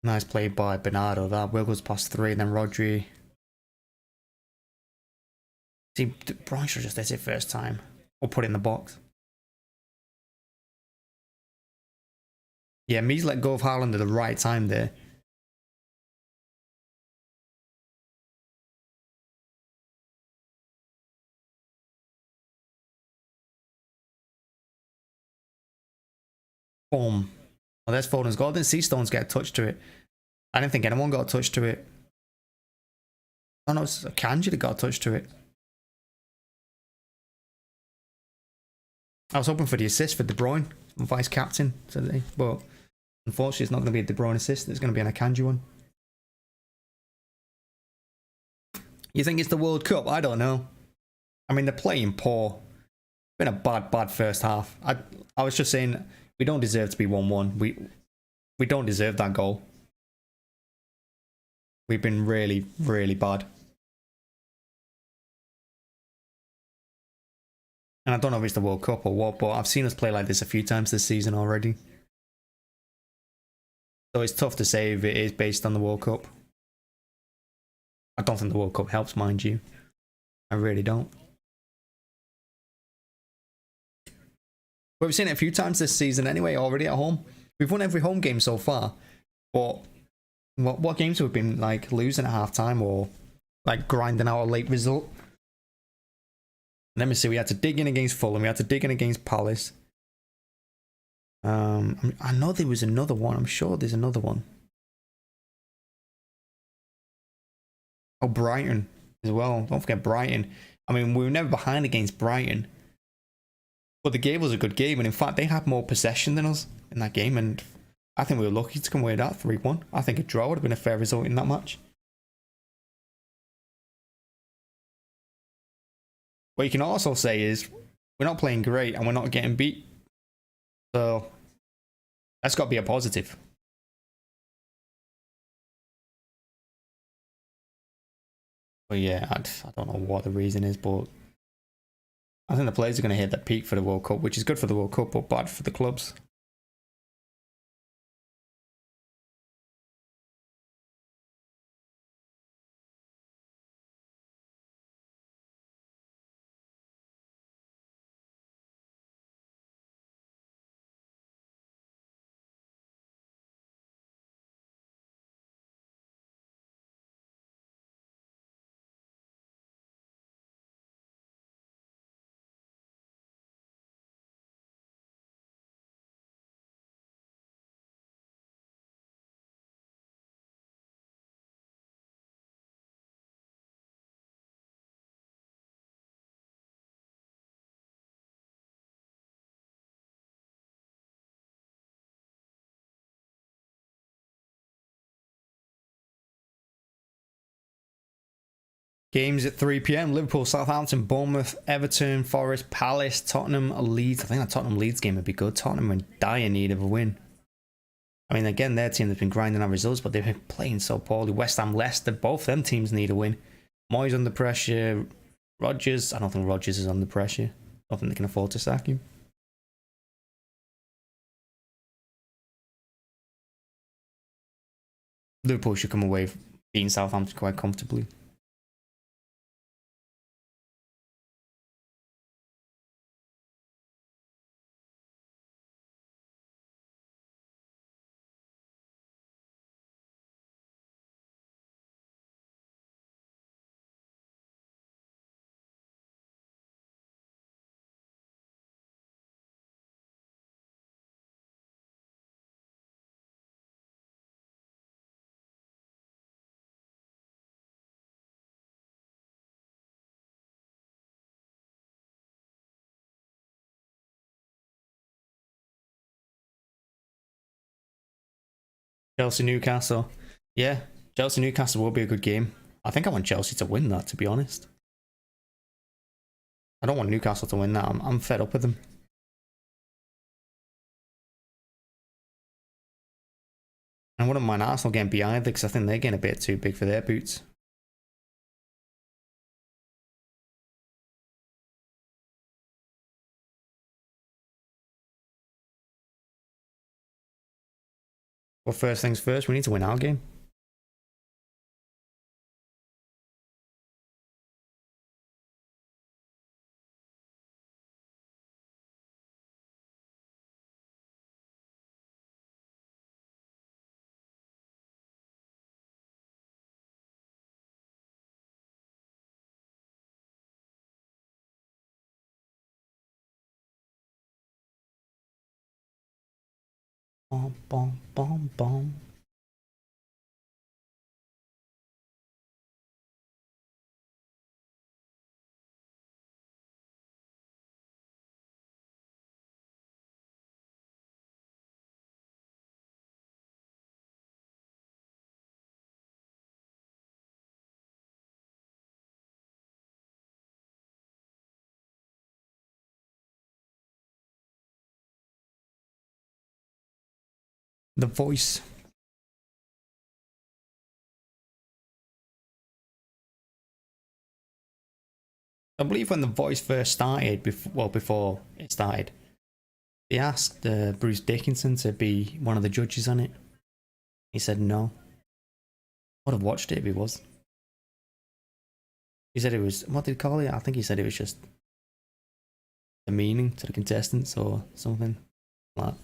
Speaker 1: Nice play by Bernardo. That wiggles past 3, and then Rodri. See, Bruyne should just hit it first time. Or put it in the box. Yeah, Mees let go of Haaland at the right time there. Boom. Oh, there's Foden's goal. I didn't see Stones get a touch to it. I didn't think anyone got a touch to it. Oh no, it's Akanji that got a touch to it. I was hoping for the assist for De Bruyne, vice captain today, but unfortunately it's not going to be a De Bruyne assist. It's going to be an Akanji one. You think it's the World Cup? I don't know. I mean, they're playing poor. Been a bad first half. I was just saying we don't deserve to be 1-1. We don't deserve that goal. We've been really, really bad. And I don't know if it's the World Cup or what, but I've seen us play like this a few times this season already. So it's tough to say if it is based on the World Cup. I don't think the World Cup helps, mind you. I really don't. But we've seen it a few times this season anyway, already at home. We've won every home game so far. But what games have we been like losing at half time or like grinding out a late result? Let me see, we had to dig in against Fulham, we had to dig in against Palace. I know there was another one, I'm sure there's another one. Oh, Brighton as well, don't forget Brighton. I mean, we were never behind against Brighton. But they gave us a good game, and in fact, they had more possession than us in that game, and I think we were lucky to come away with that 3-1. I think a draw would have been a fair result in that match. What you can also say is, we're not playing great, and we're not getting beat. So, that's got to be a positive. But yeah, I don't know what the reason is, but I think the players are going to hit their peak for the World Cup, which is good for the World Cup, but bad for the clubs. Games at 3 p.m. Liverpool, Southampton, Bournemouth, Everton, Forest, Palace, Tottenham, Leeds. I think that Tottenham Leeds game would be good. Tottenham are in dire need of a win. I mean, again, their team has been grinding out results, but they've been playing so poorly. West Ham, Leicester, both them teams need a win. Moyes under pressure. Rodgers, I don't think Rodgers is under pressure. I don't think they can afford to sack him. Liverpool should come away beating Southampton quite comfortably. Chelsea, Newcastle. Yeah, Chelsea, Newcastle will be a good game. I think I want Chelsea to win that, to be honest. I don't want Newcastle to win that. I'm fed up with them. I wouldn't mind Arsenal getting behind because I think they're getting a bit too big for their boots. Well, first things first, we need to win our game. Bom, bom, bom, bom. The voice. I believe when the voice first started, before it started, they asked Bruce Dickinson to be one of the judges on it. He said no. I would have watched it if he was. He said it was, what did he call it? I think he said it was just demeaning to the contestants or something like that.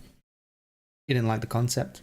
Speaker 1: He didn't like the concept.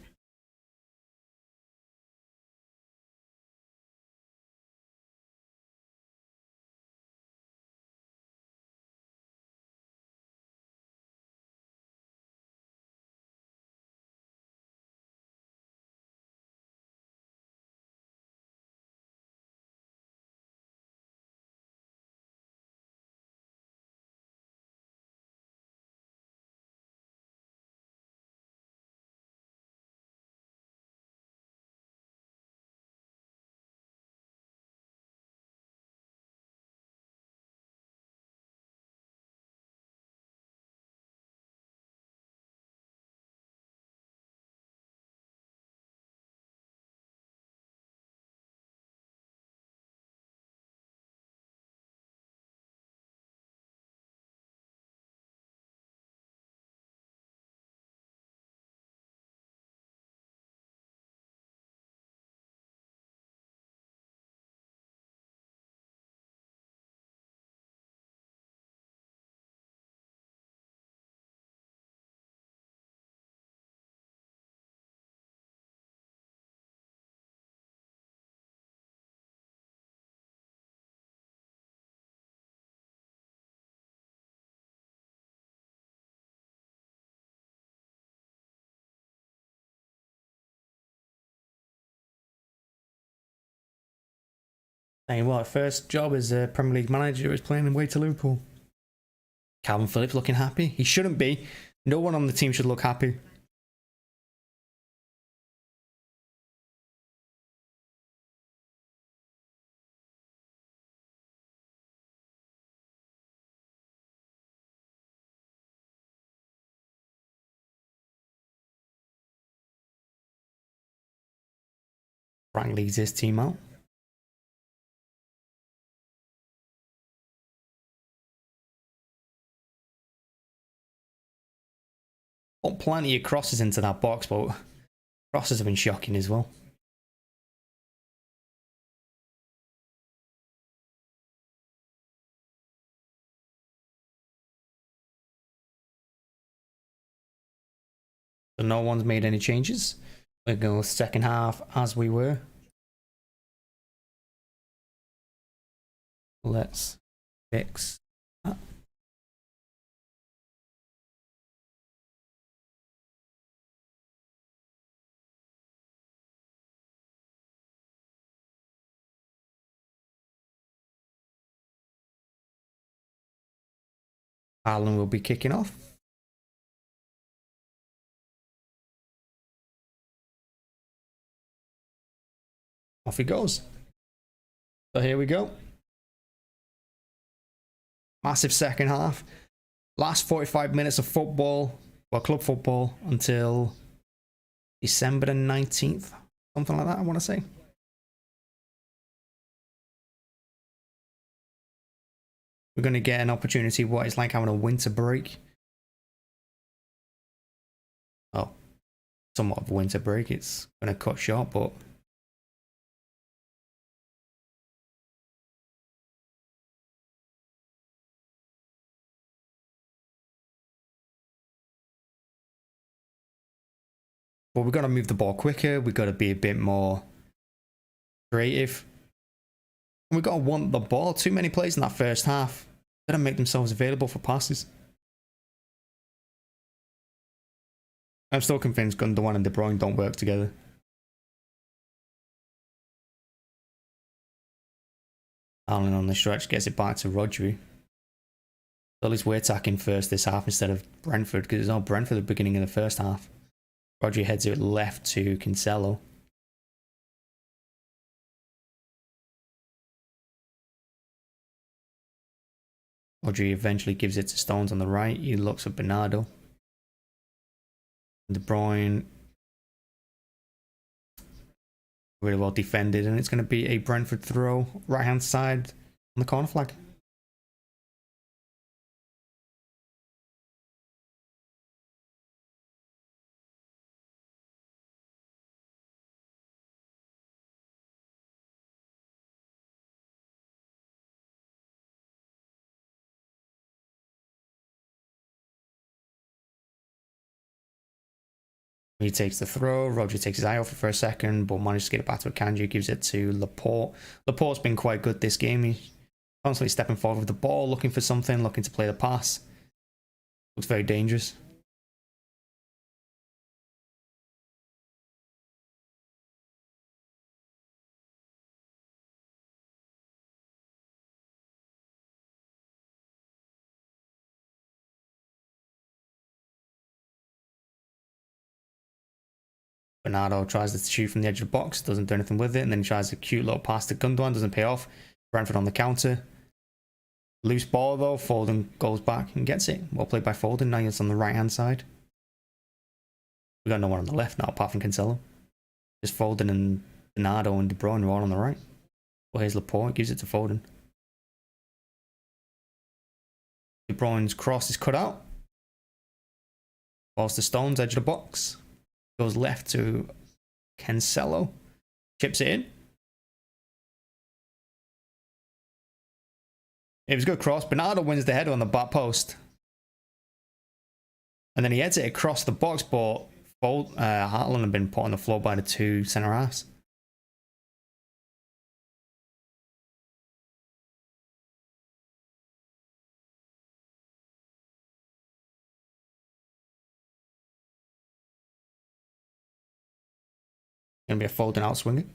Speaker 1: Saying what, first job as a Premier League manager is playing away to Liverpool. Calvin Phillips looking happy. He shouldn't be. No one on the team should look happy. Frank leads his team out. Got plenty of crosses into that box, but crosses have been shocking as well. So no one's made any changes. We're going to go second half as we were. Let's fix that. Haaland will be kicking off. Off he goes. So here we go. Massive second half. Last 45 minutes of football, well, club football, until December the 19th. Something like that, I want to say. We're going to get an opportunity what it's like having a winter break. Oh. somewhat of a winter break. It's going to cut short, but we've got to move the ball quicker. We've got to be a bit more creative. And we've got to want the ball. Too many players in that first half. They don't make themselves available for passes. I'm still convinced Gundogan and De Bruyne don't work together. Haaland on the stretch gets it back to Rodri. So at least we're attacking first this half instead of Brentford, because it's all Brentford at the beginning of the first half. Rodri heads it left to Cancelo. Rodri eventually gives it to Stones on the right. He looks at Bernardo. De Bruyne. Really well defended, and it's going to be a Brentford throw, right hand side on the corner flag. He takes the throw. Rodri takes his eye off it for a second, but manages to get it back to Akanji. Gives it to Laporte. Laporte's been quite good this game. He's constantly stepping forward with the ball, looking for something, looking to play the pass. Looks very dangerous. Bernardo tries to shoot from the edge of the box, doesn't do anything with it, and then he tries a cute little pass to Gundogan, doesn't pay off. Brentford on the counter. Loose ball though, Foden goes back and gets it. Well played by Foden, now it's on the right hand side. We got no one on the left now apart from Cancelo. Just Foden and Bernardo and De Bruyne are all on the right. Well, here's Laporte, gives it to Foden. De Bruyne's cross is cut out. Balls to Stones, edge of the box. Goes left to Cancelo. Chips it in. It was a good cross. Bernardo wins the header on the back post. And then he heads it across the box, but Haaland had been put on the floor by the two centre halves. Gonna be a Foden out swinging.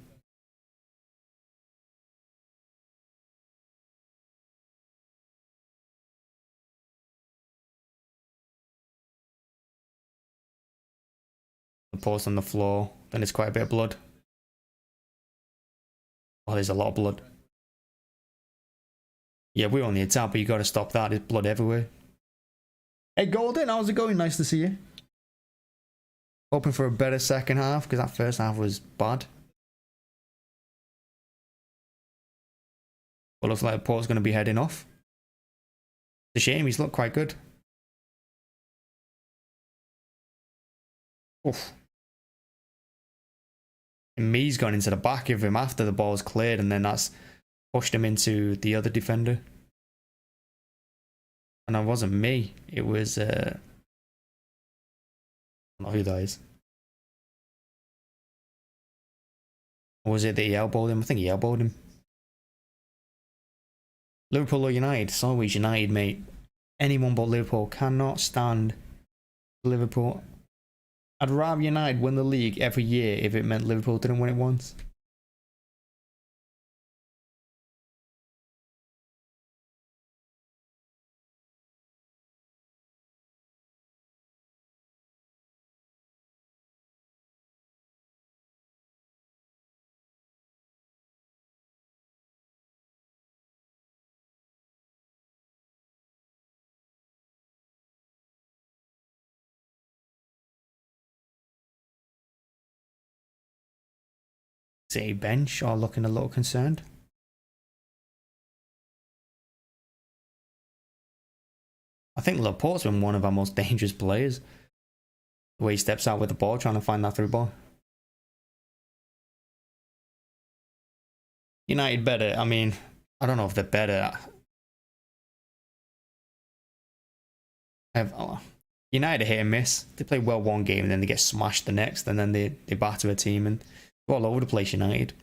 Speaker 1: The post on the floor. Then it's quite a bit of blood. Oh, there's a lot of blood. Yeah, we're on the attack, but you got to stop that. There's blood everywhere. Hey, Golden, how's it going? Nice to see you. Hoping for a better second half, because that first half was bad. But looks like Port's going to be heading off. It's a shame, he's looked quite good. Oof. And Me's gone into the back of him after the ball's cleared, and then that's pushed him into the other defender. And that wasn't me. It was I don't know who that is. Or was it that he elbowed him? I think he elbowed him. Liverpool or United? It's always United, mate. Anyone but Liverpool. Cannot stand Liverpool. I'd rather United win the league every year if it meant Liverpool didn't win it once. City bench are looking a little concerned. I think Laporte's been one of our most dangerous players. The way he steps out with the ball, trying to find that through ball. United better. I mean, I don't know if they're better. United are hit and miss. They play well one game and then they get smashed the next, and then they batter a team and go all over the place. United.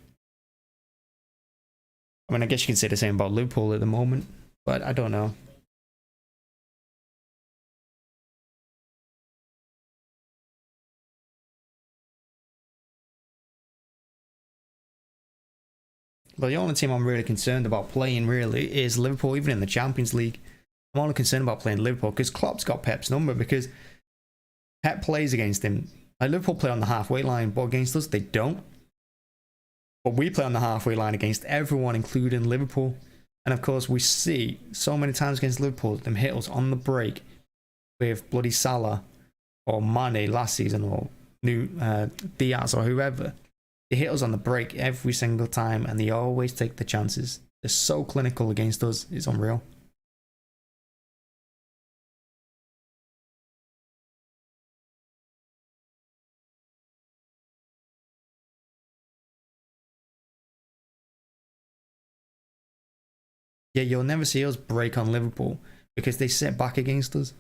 Speaker 1: I mean, I guess you can say the same about Liverpool at the moment, but I don't know. But the only team I'm really concerned about playing really is Liverpool, even in the Champions League. I'm only concerned about playing Liverpool because Klopp's got Pep's number, because Pep plays against him. Like, Liverpool play on the halfway line, but against us, they don't. But we play on the halfway line against everyone, including Liverpool. And of course, we see so many times against Liverpool, them hit us on the break with bloody Salah or Mane last season, or Diaz or whoever. They hit us on the break every single time, and they always take the chances. They're so clinical against us, it's unreal. Yeah, you'll never see us break on Liverpool because they sit back against us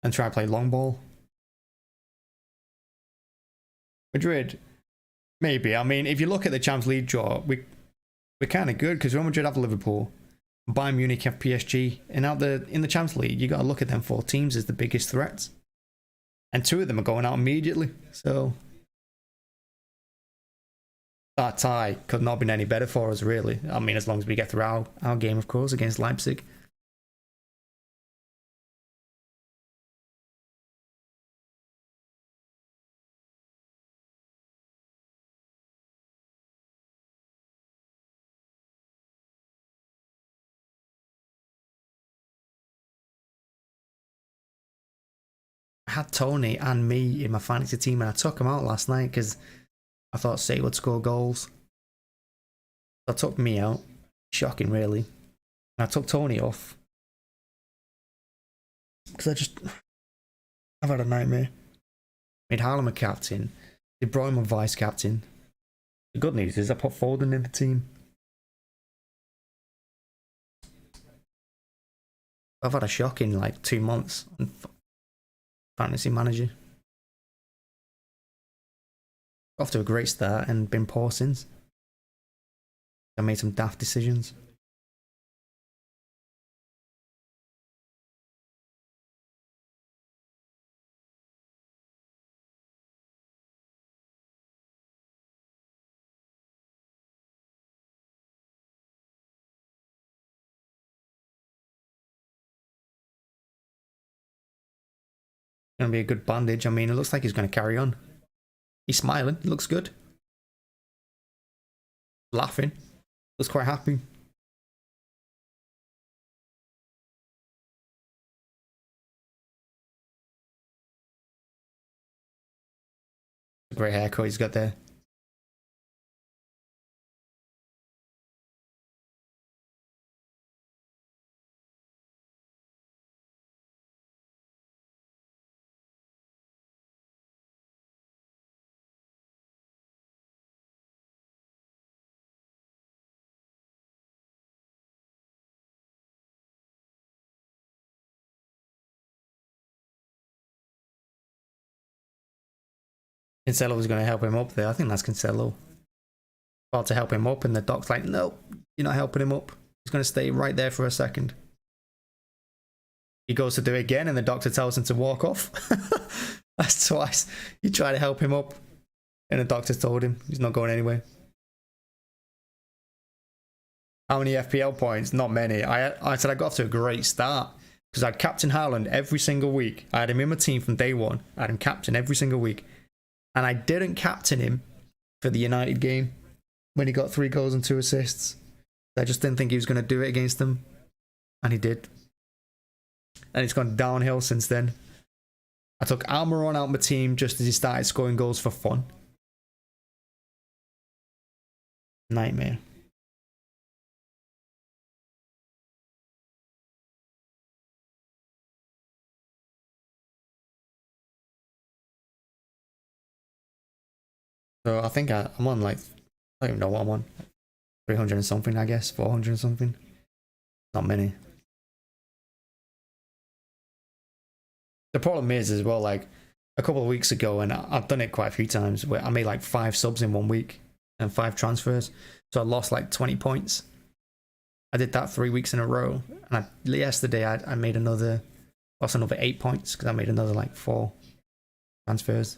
Speaker 1: and try to play long ball. Madrid, maybe. I mean, if you look at the Champions League draw, we're kind of good because Real Madrid have Liverpool, Bayern Munich have PSG, and in the Champions League, you got to look at them 4 teams as the biggest threats, and 2 of them are going out immediately. So that tie could not have been any better for us, really. I mean, as long as we get through our game, of course, against Leipzig. I had Toney and me in my fantasy team, and I took him out last night because I thought City would score goals. I took me out. Shocking, really. And I took Toney off because I've had a nightmare. Made Haaland my captain. De Bruyne my vice captain. The good news is I put Foden in the team. I've had a shocking 2 months on fantasy manager. Off to a great start and been poor since. I made some daft decisions. Gonna be a good bandage. I mean, it looks like he's gonna carry on. He's smiling. It looks good. Laughing. Looks quite happy. Great haircut he's got there. Cancelo was going to help him up there. I think that's Cancelo. About to help him up, and the doc's like, no, you're not helping him up. He's going to stay right there for a second. He goes to do it again, and the doctor tells him to walk off. That's twice. He tried to help him up, and the doctor told him he's not going anywhere. How many FPL points? Not many. I said I got off to a great start because I had Captain Haaland every single week. I had him in my team from day one. I had him captain every single week. And I didn't captain him for the United game when he got 3 goals and 2 assists. I just didn't think he was going to do it against them. And he did. And it's gone downhill since then. I took Almiron out of my team just as he started scoring goals for fun. Nightmare. So I think I'm on like, I don't even know what I'm on. 300 and something, I guess. 400 and something. Not many. The problem is as well, like a couple of weeks ago, and I've done it quite a few times, where I made like 5 subs in 1 week and 5 transfers. So I lost like 20 points. I did that 3 weeks in a row. And yesterday I made lost another 8 points because I made another like 4 transfers.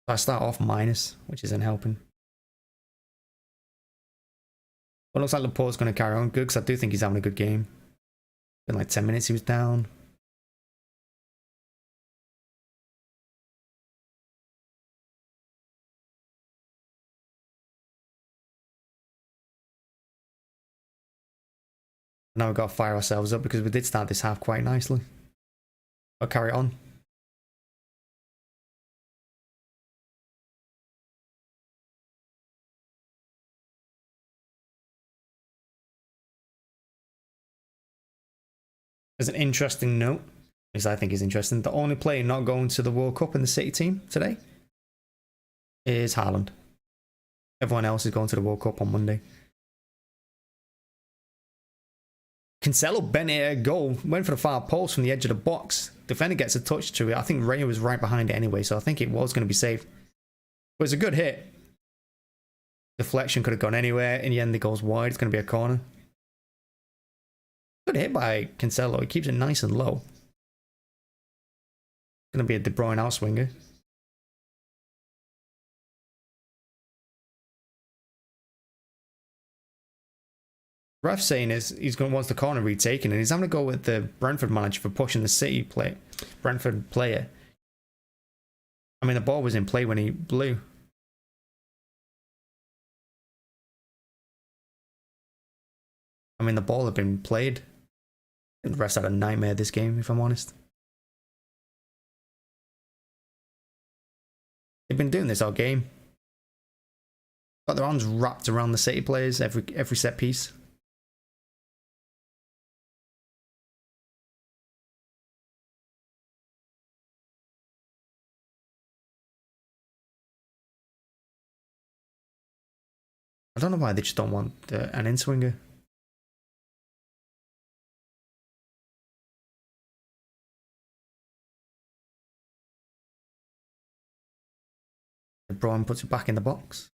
Speaker 1: So I start off minus, which isn't helping. But it looks like Laporte's going to carry on good because I do think he's having a good game. In like 10 minutes he was down. Now we've got to fire ourselves up because we did start this half quite nicely. I'll carry it on. There's an interesting note, because I think is interesting. The only player not going to the World Cup in the City team today is Haaland. Everyone else is going to the World Cup on Monday. Cancelo bent it at goal, went for the far post from the edge of the box. Defender gets a touch to it. I think Raya was right behind it anyway, so I think it was going to be safe. But it's a good hit. Deflection could have gone anywhere. In the end, it goes wide. It's going to be a corner. Good hit by Cancelo. He keeps it nice and low. Going to be a De Bruyne outswinger. Ref saying he's going to wants the corner retaken, and he's having to go with the Brentford manager for pushing the Brentford player. I mean, the ball was in play when he blew. I mean, the ball had been played. The refs had a nightmare this game, if I'm honest. They've been doing this all game. Got their arms wrapped around the City players every set piece. I don't know why they just don't want an in-swinger. Bruyne puts it back in the box.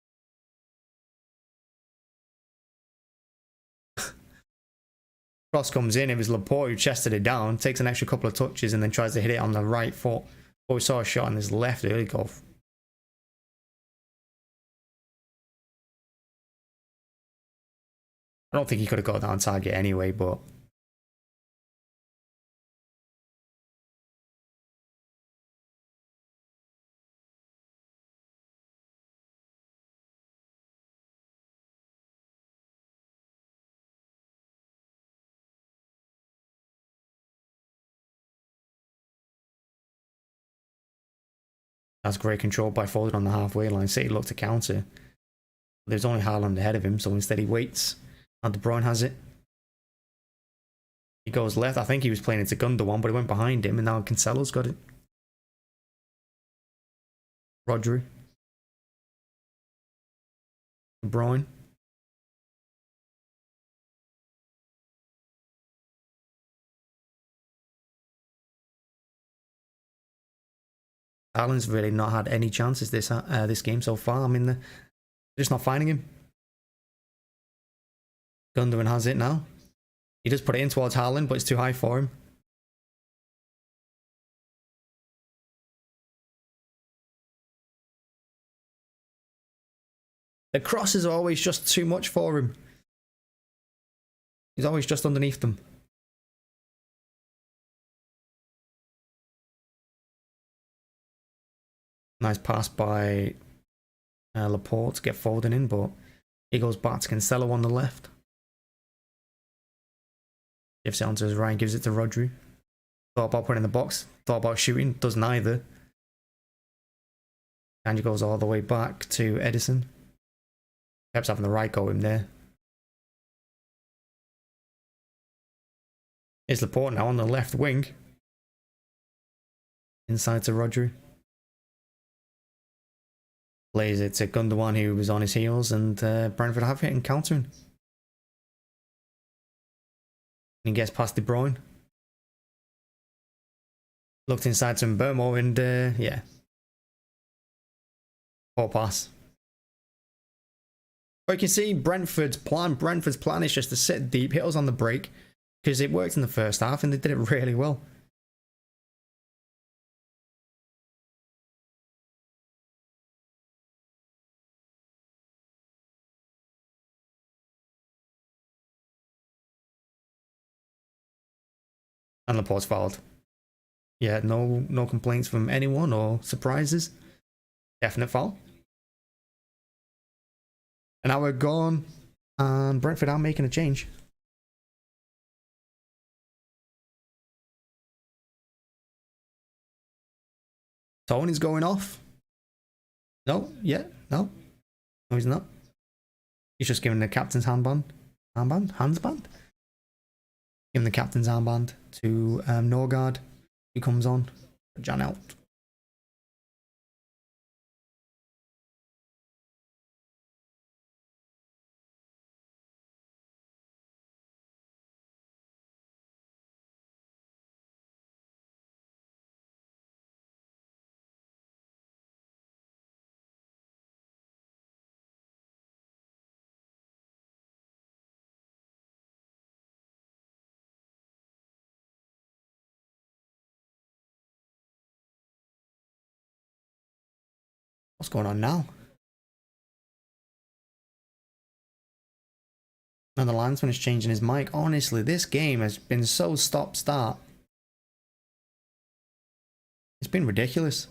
Speaker 1: Cross comes in. It was Laporte who chested it down, takes an extra couple of touches, and then tries to hit it on the right foot. But we saw a shot on his left early goal. I don't think he could have got that on target anyway, but that's great control by Foden on the halfway line. City looked to counter. There's only Haaland ahead of him, so instead he waits. And De Bruyne has it. He goes left. I think he was playing into Gundogan, but he went behind him, and now Cancelo's got it. Rodri. De Bruyne. Haaland's really not had any chances this game so far. I mean, they're just not finding him. Gundogan has it now. He does put it in towards Haaland, but it's too high for him. The crosses are always just too much for him. He's always just underneath them. Nice pass by Laporte to get Foden in, but he goes back to Cancelo on the left. Gives it onto his right, gives it to Rodri. Thought about putting in the box, thought about shooting, does neither. Akanji goes all the way back to Ederson. Perhaps having the right go in there. Here's Laporte now on the left wing. Inside to Rodri. Plays it to Gundogan, who was on his heels, and Brentford have it and countering. And he gets past De Bruyne. Looked inside to Mbeumo, and yeah. Poor pass. But you can see Brentford's plan is just to sit deep, hit us on the break, because it worked in the first half and they did it really well. And Laporte's fouled. Yeah, no complaints from anyone or surprises. Definite foul. And now we're gone, and Brentford are making a change. Toney's going off. No, yeah, no. No, he's not. He's just giving the captain's handsband. Giving the captain's armband to Norgaard, who comes on for Janelt. What's going on now? And the linesman is changing his mic. Honestly, this game has been so stop-start. It's been ridiculous.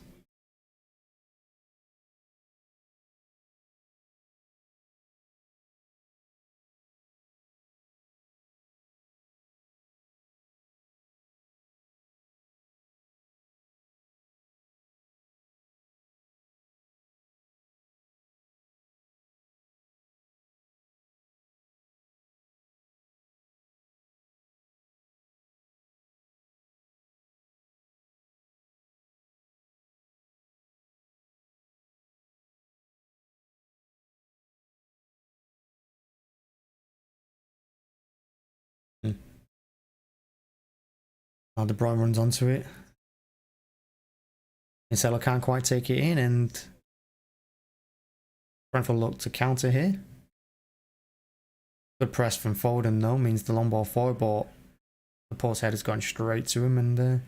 Speaker 1: Now De Bruyne runs onto it. Cancelo can't quite take it in, and Brentford look to counter here. Good press from Foden though, means the long ball forward, but the post head has gone straight to him, and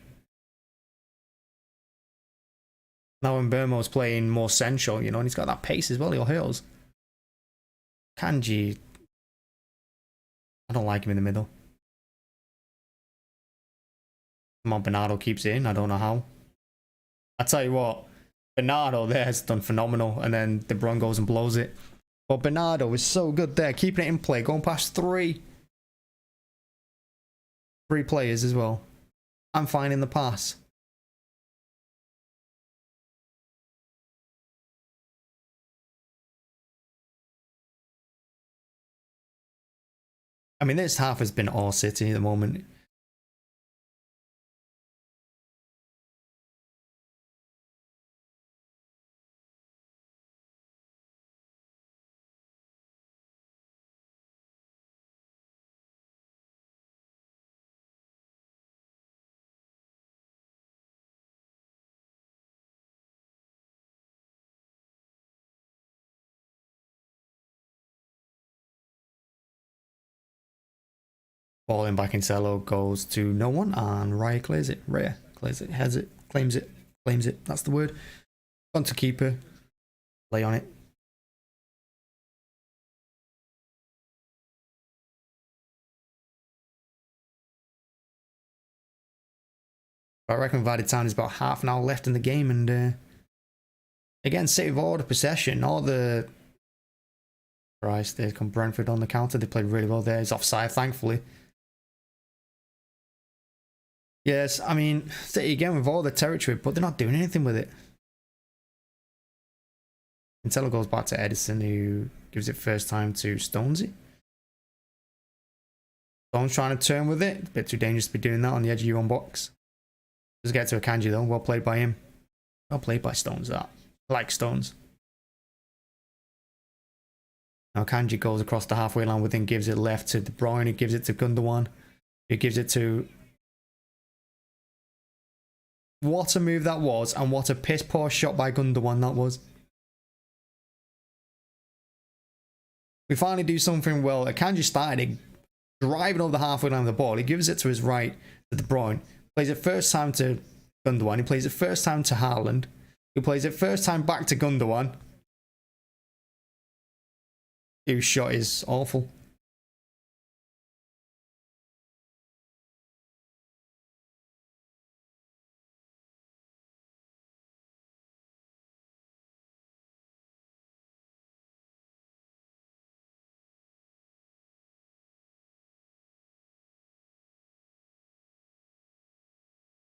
Speaker 1: now when Mbeumo's playing more central, you know, and he's got that pace as well, he'll hit us. Akanji, I don't like him in the middle. Come on, Bernardo keeps it in. I don't know how. I tell you what, Bernardo there has done phenomenal, and then De Bruyne goes and blows it. But Bernardo is so good there, keeping it in play, going past three players as well, and finding the pass. I mean, this half has been all City at the moment. Ball in by Cancelo goes to no one, and Raya clears it. Raya clears it, has it, claims it, that's the word. On to keeper, lay on it. I reckon by the time there's about half an hour left in the game, and again, City with all the possession, all the... Christ, there come Brentford on the counter. They played really well there. It's offside, thankfully. Yes, I mean, City again with all the territory, but they're not doing anything with it. Cancelo goes back to Ederson, who gives it first time to Stonesy. Stones trying to turn with it. A bit too dangerous to be doing that on the edge of your own box. Does get to Akanji though. Well played by him. Well played by Stones, that. I like Stones. Now Akanji goes across the halfway line with him, gives it left to Bruyne, he gives it to Gundogan, he gives it to... What a move that was, and what a piss poor shot by Gundogan that was. We finally do something well. Akanji started driving over the halfway line of the ball. He gives it to his right to De Bruyne. Plays it first time to Gundogan. He plays it first time to Haaland. He plays it first time back to Gundogan. Whose shot is awful.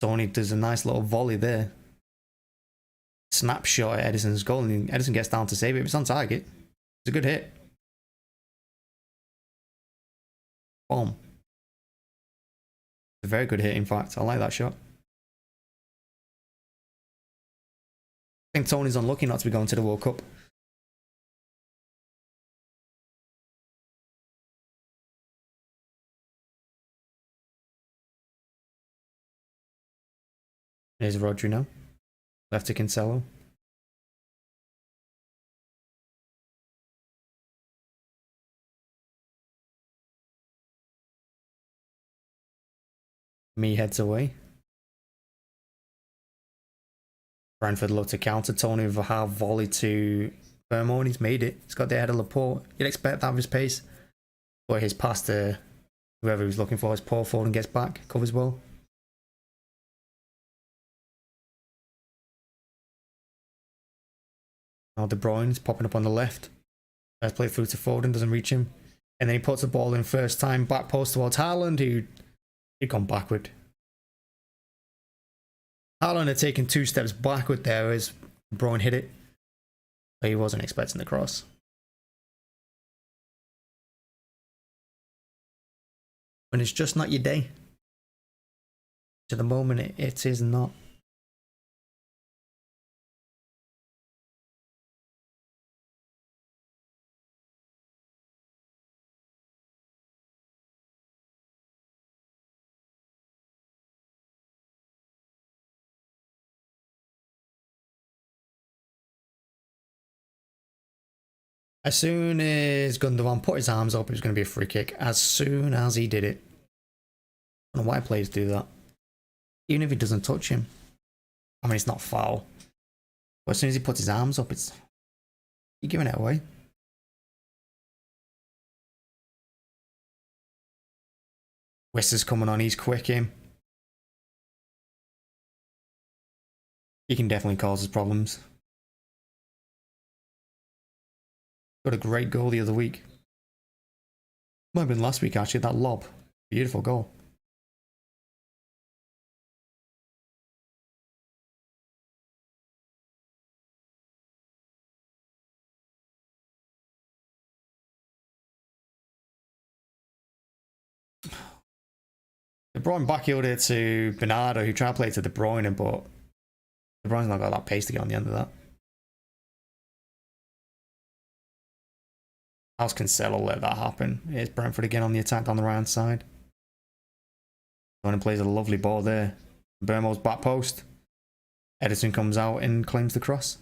Speaker 1: Toney does a nice little volley there. Snapshot at Ederson's goal, and Ederson gets down to save it. It's on target. It's a good hit. Boom. A very good hit, in fact. I like that shot. I think Toney's unlucky not to be going to the World Cup. There's Rodri now. Left to Cancelo. Me heads away. Brentford look to counter. Toney with a half volley to Mbeumo, and he's made it. He's got the head of Laporte. You'd expect that of his pace. But his pass to whoever he was looking for is poor. Foden gets back, covers well. Now De Bruyne's popping up on the left. Let's play through to Foden, doesn't reach him. And then he puts the ball in first time, back post towards Haaland, who he'd gone backward. Haaland had taken 2 steps backward there as De Bruyne hit it. But he wasn't expecting the cross. When it's just not your day. To the moment, it is not. As soon as Gundogan put his arms up, it was going to be a free kick. As soon as he did it. I don't know why players do that. Even if he doesn't touch him. I mean, it's not foul. But as soon as he puts his arms up, it's... You're giving it away. Wissa's coming on, he's quick him. He can definitely cause us problems. Got a great goal the other week. Might have been last week actually, that lob. Beautiful goal. De Bruyne backheeled it to Bernardo, who tried to play it to De Bruyne, but De Bruyne's not got that pace to get on the end of that. How's Cancelo let that happen? Here's Brentford again on the attack down the right hand side. Toney plays a lovely ball there. Mbeumo's back post. Ederson comes out and claims the cross.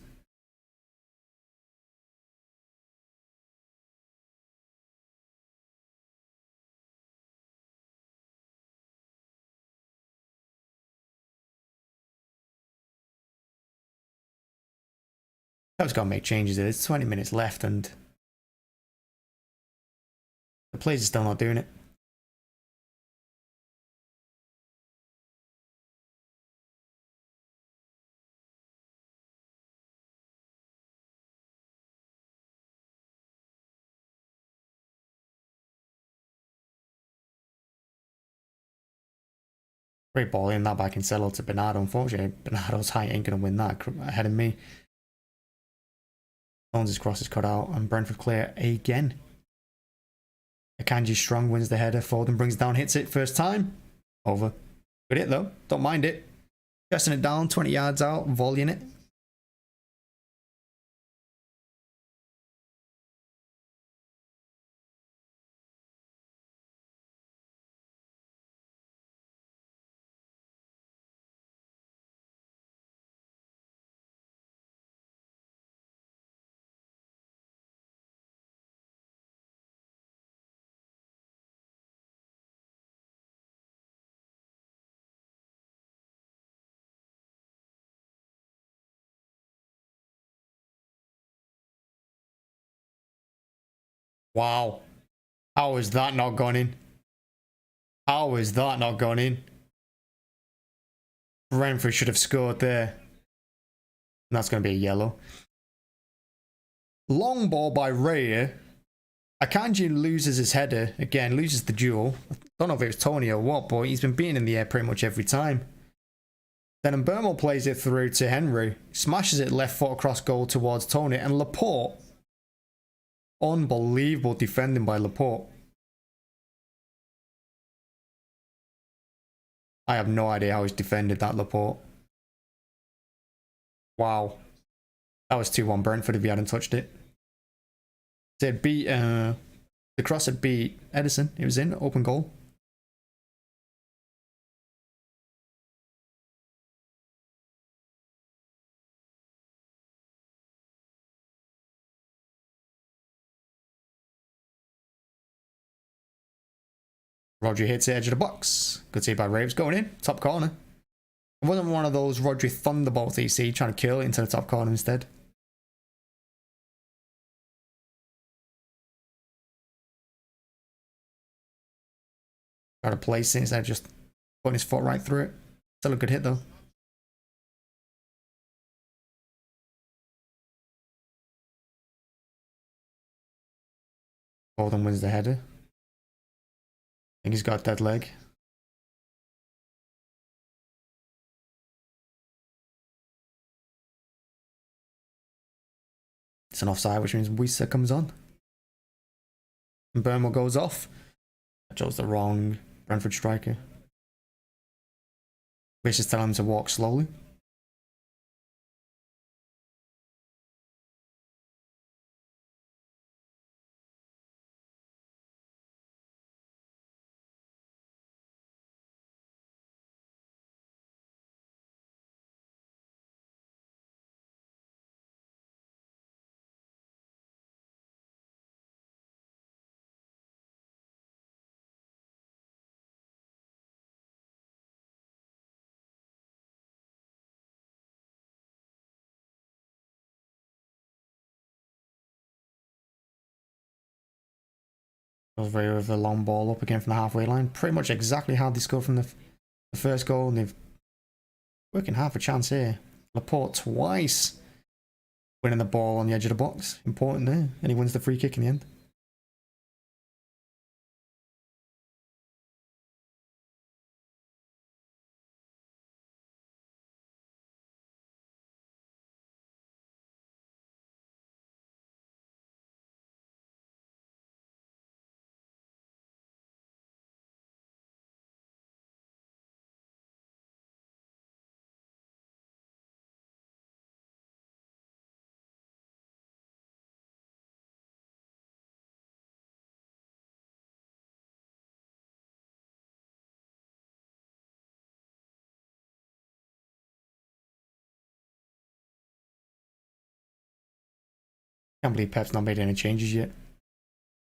Speaker 1: I've got to make changes there. There's 20 minutes left and the players are still not doing it. Great ball in that by Cancelo to Bernardo. Unfortunately, Bernardo's height ain't going to win that ahead of me. Jones's cross is cut out and Brentford clear again. Akanji strong, wins the header. Foden brings it down, hits it first time. Over. Good hit though. Don't mind it. Pressing it down, 20 yards out, volleying it. Wow. How is that not gone in? How is that not gone in? Brentford should have scored there. And that's going to be a yellow. Long ball by Raya. Akanji loses his header. Again, loses the duel. I don't know if it was Toney or what, but he's been beaten in the air pretty much every time. Then Mbeumo plays it through to Henry. Smashes it left foot across goal towards Toney. And Laporte. Unbelievable defending by Laporte. I have no idea how he's defended that, Laporte. Wow. That was 2-1 Brentford if he hadn't touched it. They had beat, the cross had beat Ederson. It was in, open goal. Rodri hits the edge of the box. Good save by Raves. Going in. Top corner. It wasn't one of those Rodri thunderbolts that you see trying to kill it into the top corner instead. Got to place it instead of just putting his foot right through it. Still a good hit though. Foden wins the header. I think he's got a dead leg. It's an offside, which means Wissa comes on. And Mbeumo goes off. I chose the wrong Brentford striker. Vissa's telling him to walk slowly. Goes Raya with a long ball up again from the halfway line. Pretty much exactly how they scored from the first goal. And they've working half a chance here. Laporte twice winning the ball on the edge of the box. Important there. And he wins the free kick in the end. Can't believe Pep's not made any changes yet.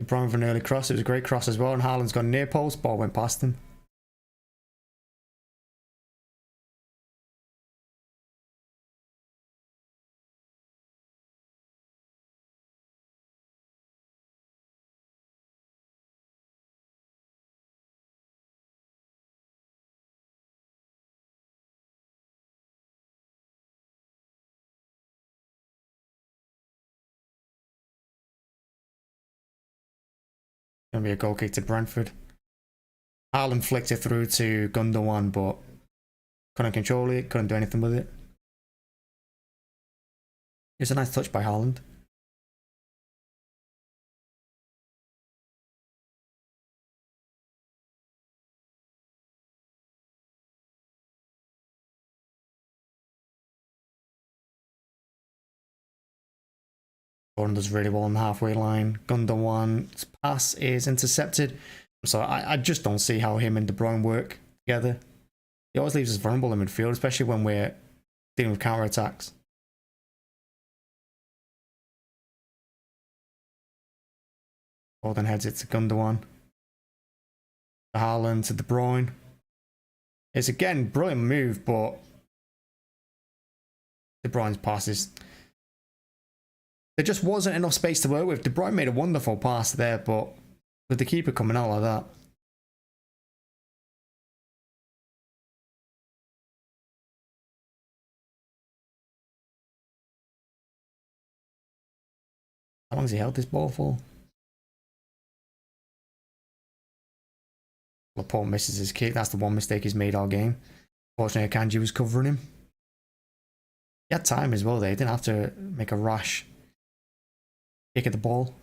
Speaker 1: Bruyne with an early cross. It was a great cross as well. And Haaland's gone near post. Ball went past him. Gonna be a goal kick to Brentford. Haaland flicked it through to Gundogan, but couldn't control it, couldn't do anything with it. It's a nice touch by Haaland. Foden does really well on the halfway line. Gundogan's pass is intercepted. So I just don't see how him and De Bruyne work together. He always leaves us vulnerable in midfield, especially when we're dealing with counter-attacks. Foden heads it to Gundogan. To Haaland, to De Bruyne. It's again brilliant move, but De Bruyne's pass is There just wasn't enough space to work with. De Bruyne made a wonderful pass there, but with the keeper coming out like that. How long has he held this ball for? Laporte misses his kick. That's the one mistake he's made all game. Fortunately, Akanji was covering him. He had time as well there. He didn't have to make a rash kick at the ball.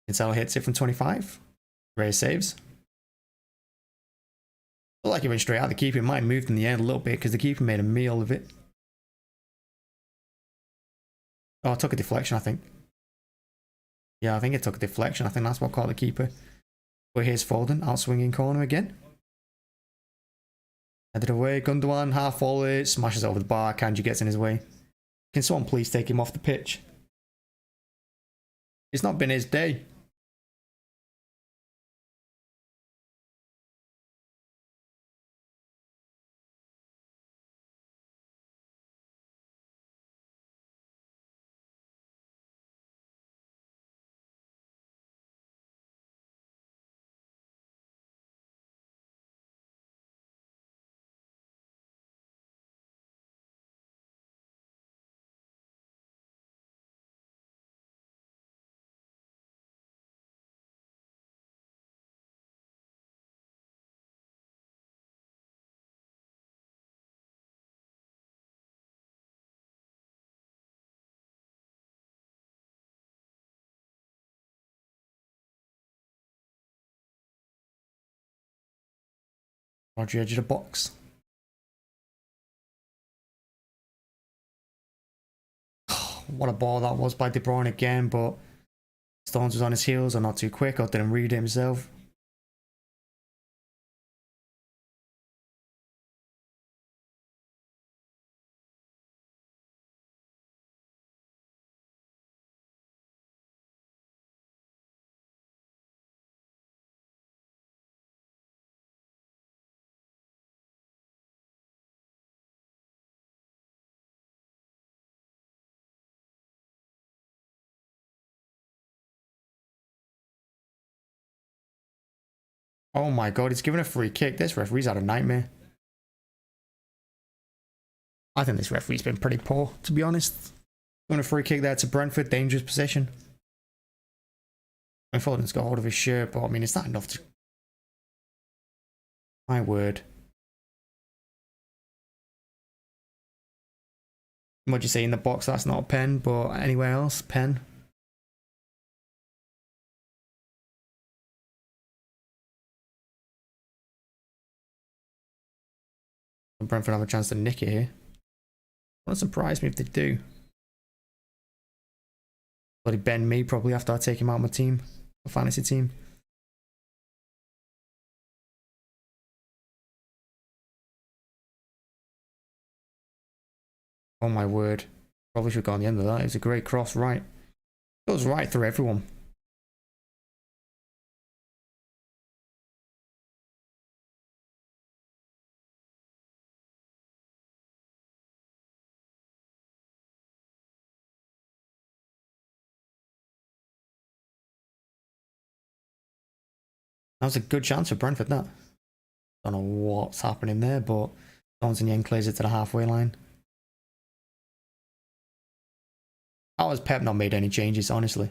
Speaker 1: Cancelo hits it from 25. Raya saves. Looked like he went straight out. The keeper might have moved in the end a little bit because the keeper made a meal of it. Oh, it took a deflection, I think. Yeah, I think it took a deflection. I think that's what caught the keeper. But here's Foden, out swinging corner again. Headed away, Gundogan, half volley, smashes over the bar, Akanji gets in his way. Can someone please take him off the pitch? It's not been his day. Rodri edge of the box. What a ball that was by De Bruyne again, but Stones was on his heels or not too quick or didn't read it himself. Oh my god, he's given a free kick. This referee's had a nightmare. I think this referee's been pretty poor, to be honest. Giving a free kick there to Brentford, dangerous possession. I mean, Foden's got hold of his shirt, but I mean, it's not enough to... My word. What'd you say in the box? That's not a pen, but anywhere else, pen. Brentford have a chance to nick it here. Wouldn't surprise me if they do. Bloody bend me probably after I take him out of my team, my fantasy team. Oh my word. Probably should have gone the end of that. It was a great cross right. It goes right through everyone. That was a good chance for Brentford, that. Don't know what's happening there, but Johnson Yang clears it to the halfway line. How has Pep not made any changes, honestly?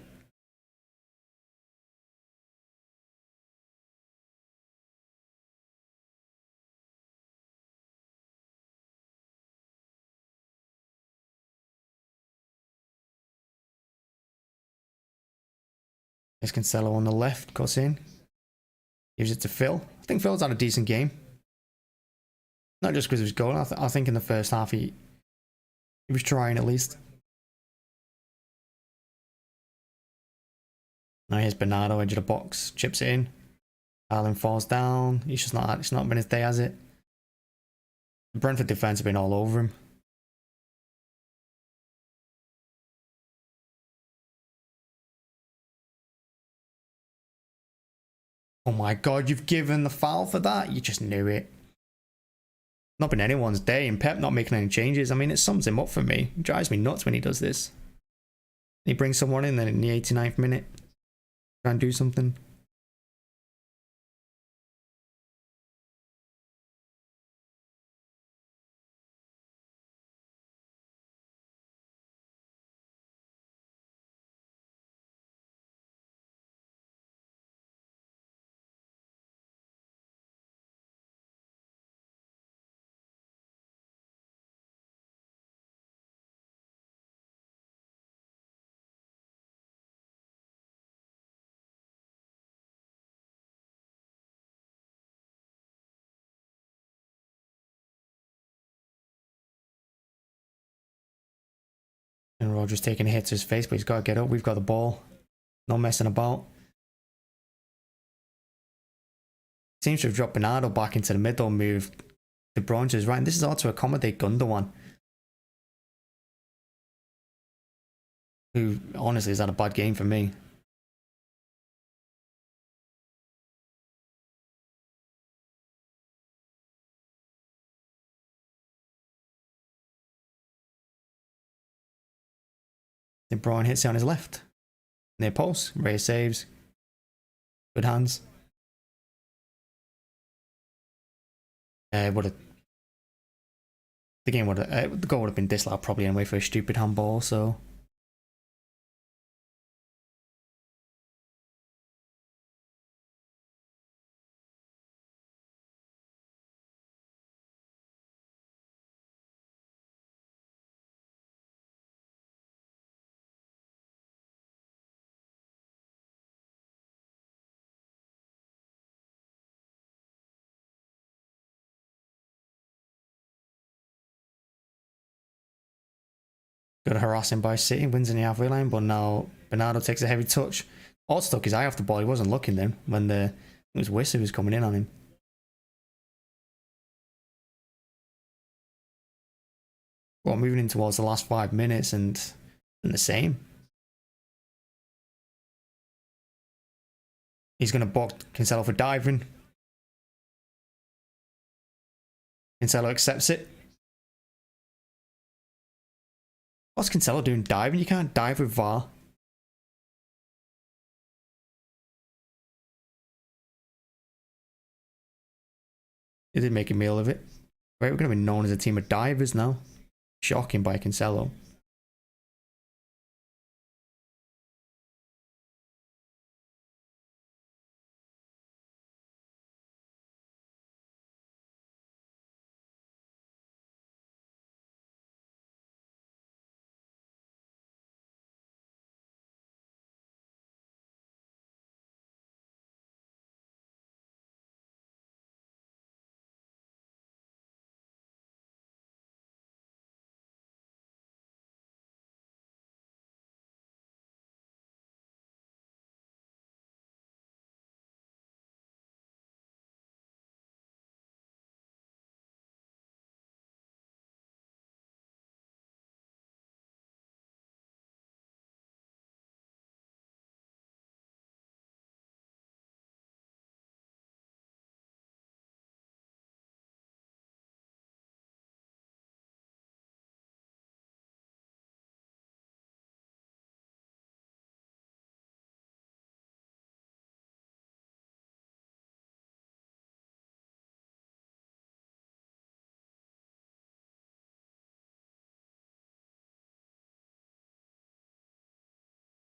Speaker 1: There's Cancelo on the left, cuts in. Gives it to Phil. I think Phil's had a decent game. Not just because of his goal. I think in the first half he was trying at least. Now here's Bernardo, edge of the box, chips it in. Haaland falls down. It's not been his day, has it? The Brentford defence have been all over him. Oh my god, you've given the foul for that? You just knew it. Not been anyone's day, and Pep not making any changes. I mean, it sums him up for me. It drives me nuts when he does this. He brings someone in then in the 89th minute. Try and do something. And Rodri's taking a hit to his face, but he's got to get up. We've got the ball. No messing about. Seems to have dropped Bernardo back into the middle, moved De Bruyne to his right. And this is all to accommodate Gundogan, who honestly has had a bad game for me. De Bruyne hits it on his left. Near post. Raya saves. Good hands. The game would have, the goal would have been disallowed probably anyway for a stupid handball, so. Got harassing by City, wins in the halfway line, but now Bernardo takes a heavy touch. Also took his eye off the ball, he wasn't looking then when it was Wissa who was coming in on him. Well, moving in towards the last 5 minutes and the same. He's going to block Cancelo for diving. Cancelo accepts it. What's Cancelo doing diving? You can't dive with VAR. He did make a meal of it. Right, we're going to be known as a team of divers now. Shocking by Cancelo.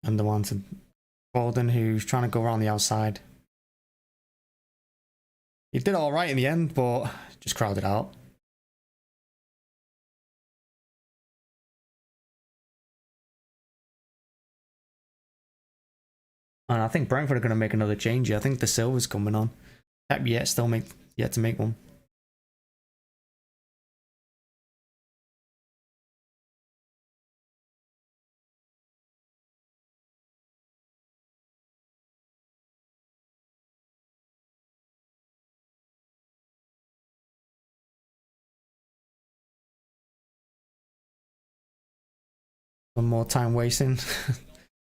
Speaker 1: And the one to Foden, who's trying to go around the outside. He did alright in the end, but just crowded out. And I think Brentford are going to make another change here. I think Dasilva's coming on. Pep yet to make one. One more time wasting.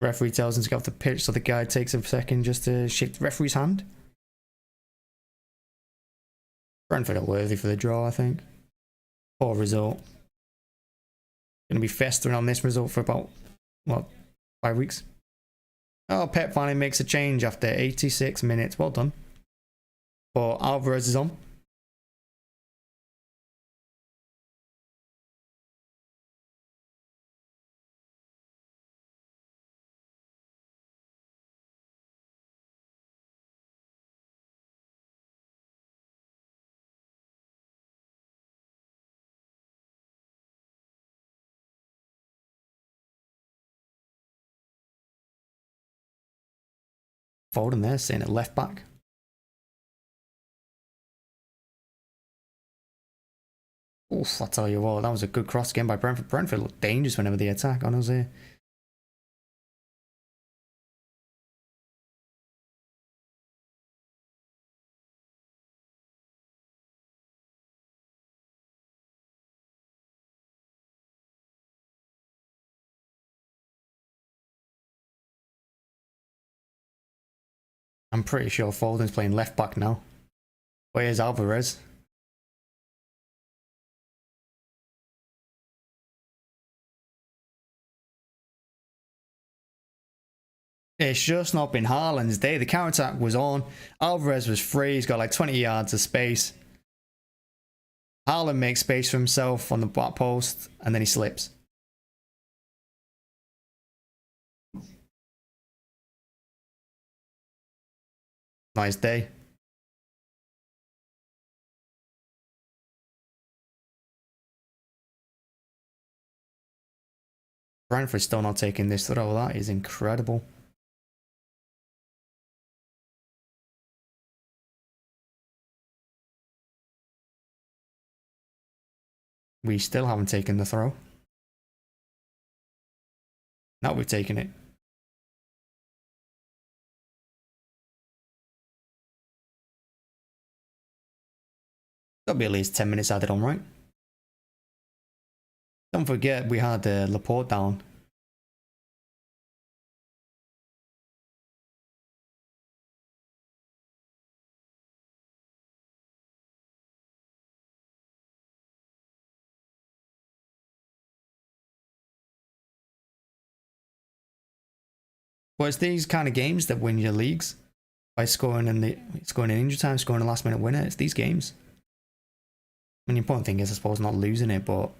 Speaker 1: Referee tells him to get off the pitch, so the guy takes a second just to shake the referee's hand. Brentford are worthy for the draw, I think. Poor result. Going to be festering on this result for about, what, 5 weeks? Oh, Pep finally makes a change after 86 minutes. Well done. But Alvarez is on. Foden there, sitting at left back. Oof, I tell you what, that was a good cross again by Brentford. Brentford looked dangerous whenever they attack on us here. I'm pretty sure Foden's playing left back now. Where's Alvarez? It's just not been Haaland's day. The counter-attack was on. Alvarez was free. He's got like 20 yards of space. Haaland makes space for himself on the back post, and then he slips. Nice day. Brentford's still not taking this throw. That is incredible. We still haven't taken the throw. Now we've taken it. There'll be at least 10 minutes added on, right? Don't forget we had Laporte down. But it's these kind of games that win your leagues by scoring in injury time, scoring a last minute winner. It's these games. I mean, the important thing is, I suppose, not losing it, but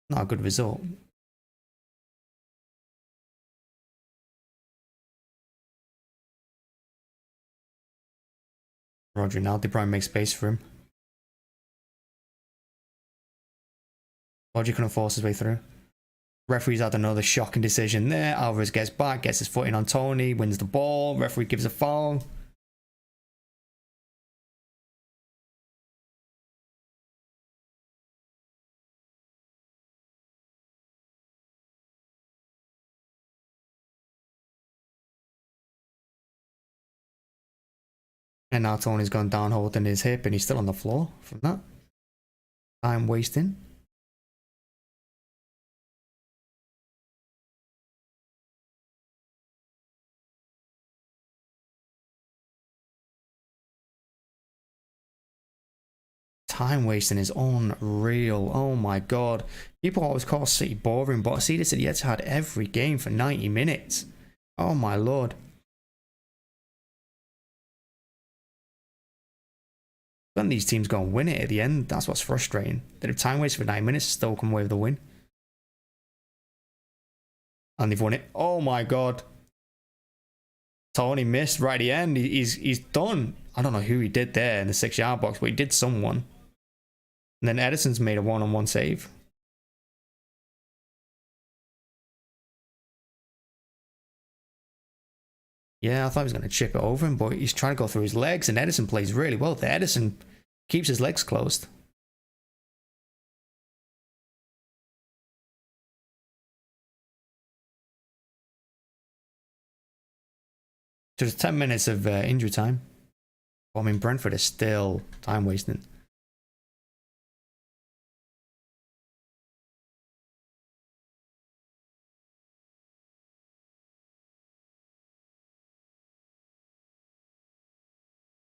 Speaker 1: not a good result. Rodri now, Bruyne makes space for him. Rodri couldn't force his way through. Referee's had another shocking decision there. Alvarez gets back, gets his foot in on Toney, wins the ball. Referee gives a foul. And now Toney's gone down holding his hip and he's still on the floor from that. Time wasting. Time wasting is unreal. Oh my god. People always call City boring, but I see this at the Eithad every game for 90 minutes. Oh my lord. When these teams go and win it at the end, that's what's frustrating. That if time wasted for 9 minutes, still come away with the win. And they've won it. Oh my god. Toney missed right at the end. He's done. I don't know who he did there in the 6-yard box, but he did someone. And then Ederson's made a one-on-one save. Yeah, I thought he was going to chip it over him, but he's trying to go through his legs, and Ederson plays really well. Ederson keeps his legs closed. Just 10 minutes of injury time. I mean, Brentford is still time wasting.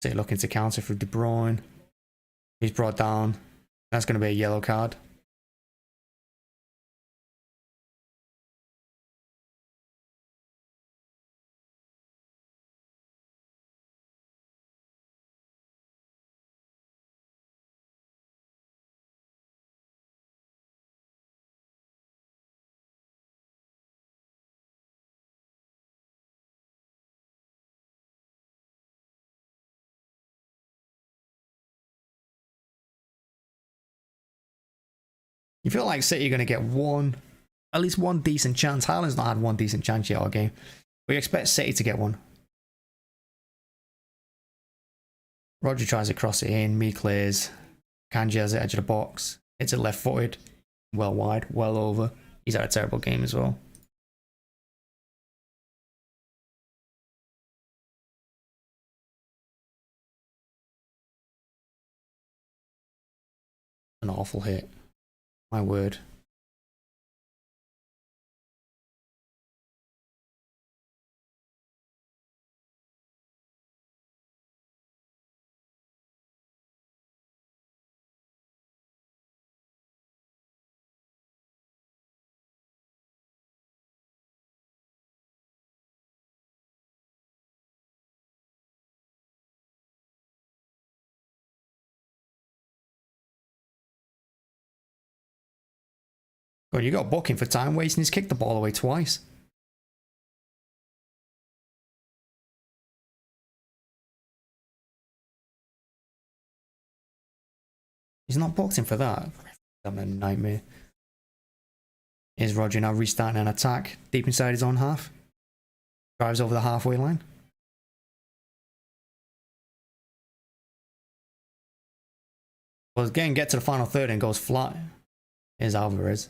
Speaker 1: City looking to counter through De Bruyne. He's brought down. That's going to be a yellow card. You feel like City are going to get at least one decent chance. Haaland's not had one decent chance yet all game. We expect City to get one. Rodri tries to cross it in. Me clears. Akanji has it edge of the box. Hits it left footed. Well wide. Well over. He's had a terrible game as well. An awful hit. My word. God, you got booking for time wasting. He's kicked the ball away twice. He's not booked him for that. I'm a nightmare. Here's Rodri now restarting an attack deep inside his own half. Drives over the halfway line. Well, again, get to the final third and goes flat. Here's Alvarez.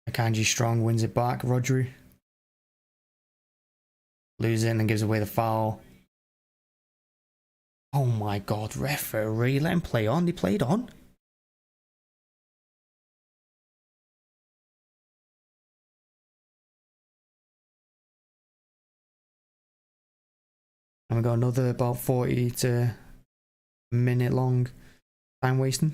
Speaker 1: Akanji strong, wins it back. Rodri loses it and then gives away the foul. Oh my god, referee, let him play on. He played on. And we got another about 40 to a minute long time wasting.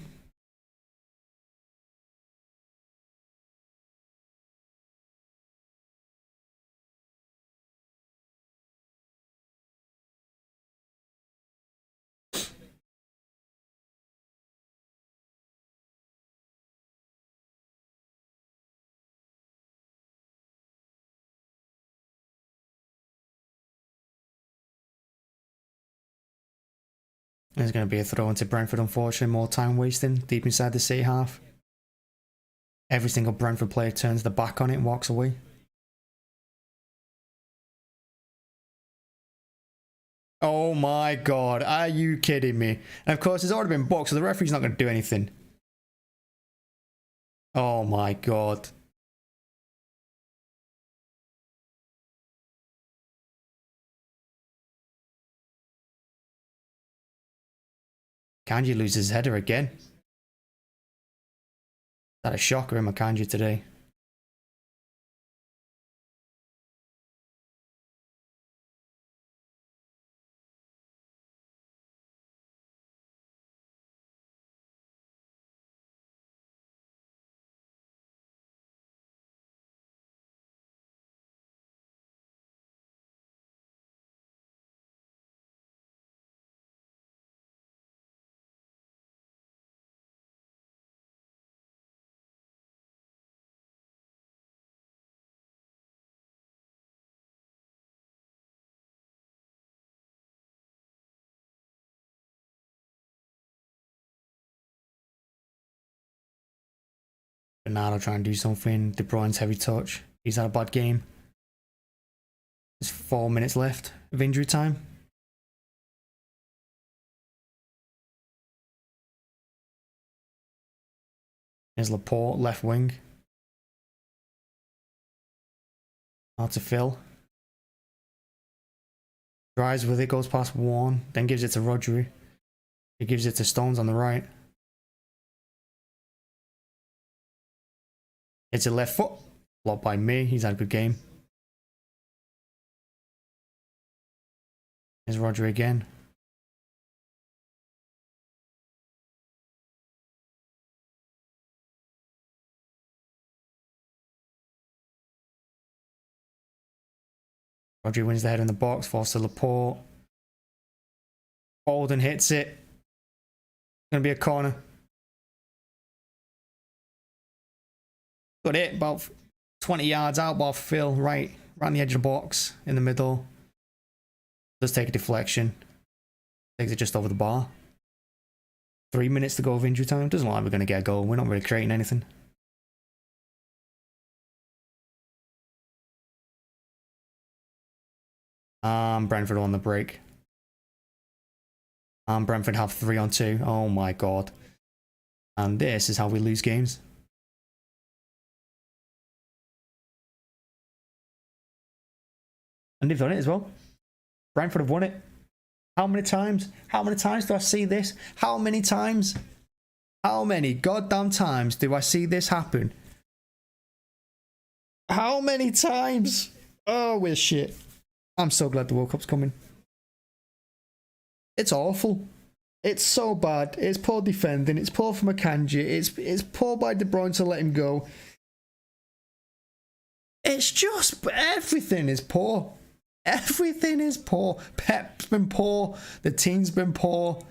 Speaker 1: There's going to be a throw into Brentford, unfortunately. More time wasting deep inside the City half. Every single Brentford player turns the back on it and walks away. Oh my god, are you kidding me? And of course, it's already been booked, so the referee's not going to do anything. Oh my god. Akanji loses his header again. That a shocker in Akanji today. Bernardo trying to do something. De Bruyne's heavy touch. He's had a bad game. There's 4 minutes left of injury time. There's Laporte, left wing. Out to Phil. Drives with it, goes past one, then gives it to Rodri. He gives it to Stones on the right. It's a left foot. Blocked by me. He's had a good game. There's Rodri again. Rodri wins the head in the box, falls to Laporte. Foden hits it. Gonna be a corner. Got it, about 20 yards out, ball for Phil, right around the edge of the box, in the middle. Does take a deflection. Takes it just over the bar. 3 minutes to go of injury time. Doesn't look like we're gonna get a goal. We're not really creating anything. Brentford on the break. Brentford have 3-on-2. Oh my god. And this is how we lose games. And they've done it as well. Brentford have won it. How many times? How many times do I see this? How many times? How many goddamn times do I see this happen? How many times? Oh, we're shit. I'm so glad the World Cup's coming. It's awful. It's so bad. It's poor defending. It's poor from Akanji. It's poor by De Bruyne to let him go. It's just everything is poor. Everything is poor. Pep's been poor. The team's been poor.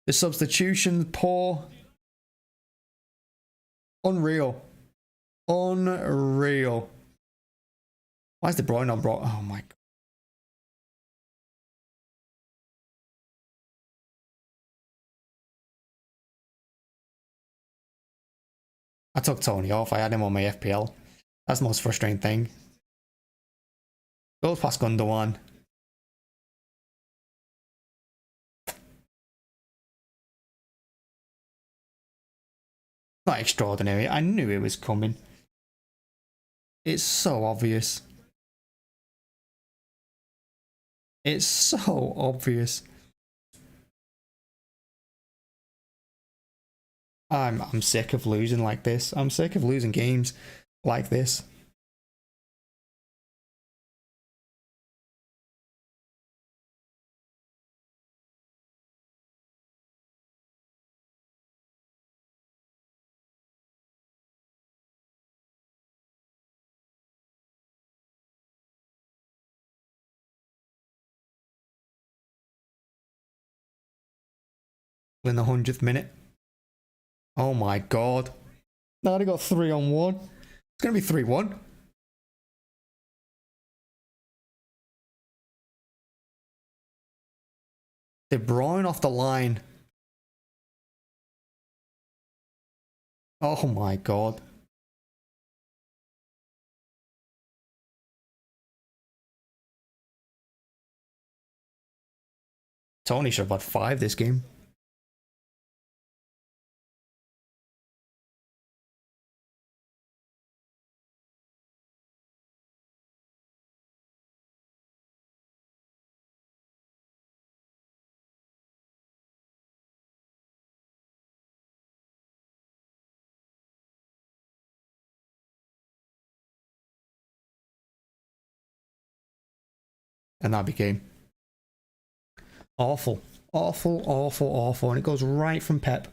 Speaker 1: The substitution's poor. Unreal. Unreal. Why is De Bruyne not brought? Oh my god. I took Toney off. I had him on my FPL. That's the most frustrating thing. Goes past Gundogan. Not extraordinary. I knew it was coming. It's so obvious. It's so obvious. I'm sick of losing like this. I'm sick of losing games like this. In the 100th minute. Oh my god. Now they got 3-on-1. It's going to be 3-1. De Bruyne off the line. Oh my god. Toney should have had 5 this game. And that became awful. Awful, awful, awful. And it goes right from Pep.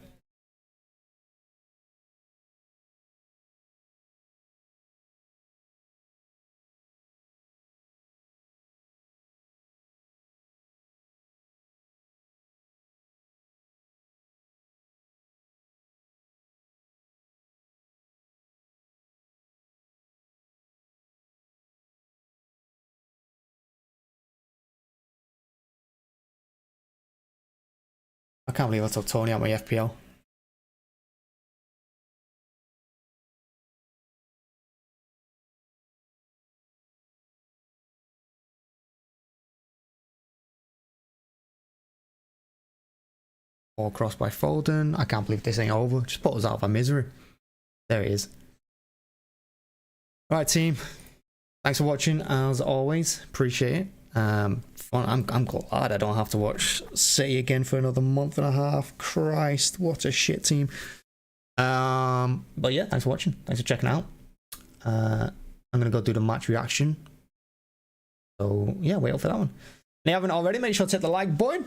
Speaker 1: I can't believe I took Toney out my FPL. Ball crossed by Foden. I can't believe this ain't over. Just put us out of our misery. There it is. All right, team. Thanks for watching, as always. Appreciate it. Fun. I'm glad I don't have to watch City again for another month and a half. Christ, what a shit team. But yeah, thanks for watching. Thanks for checking out. I'm gonna go do the match reaction. So yeah, wait up for that one. If you haven't already, make sure to hit the like button.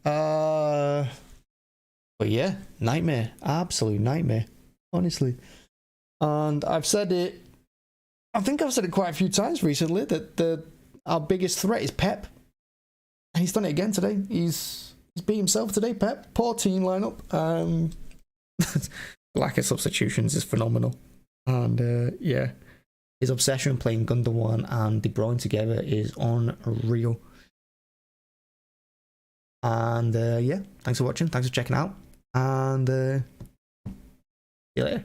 Speaker 1: But yeah, nightmare, absolute nightmare, honestly. And I've said it. I think I've said it quite a few times recently that our biggest threat is Pep, and he's done it again today. He's beat himself today. Pep, poor team lineup. Lack of substitutions is phenomenal, and yeah, his obsession playing Gundogan and De Bruyne together is unreal. And yeah, thanks for watching, thanks for checking out, and see you later.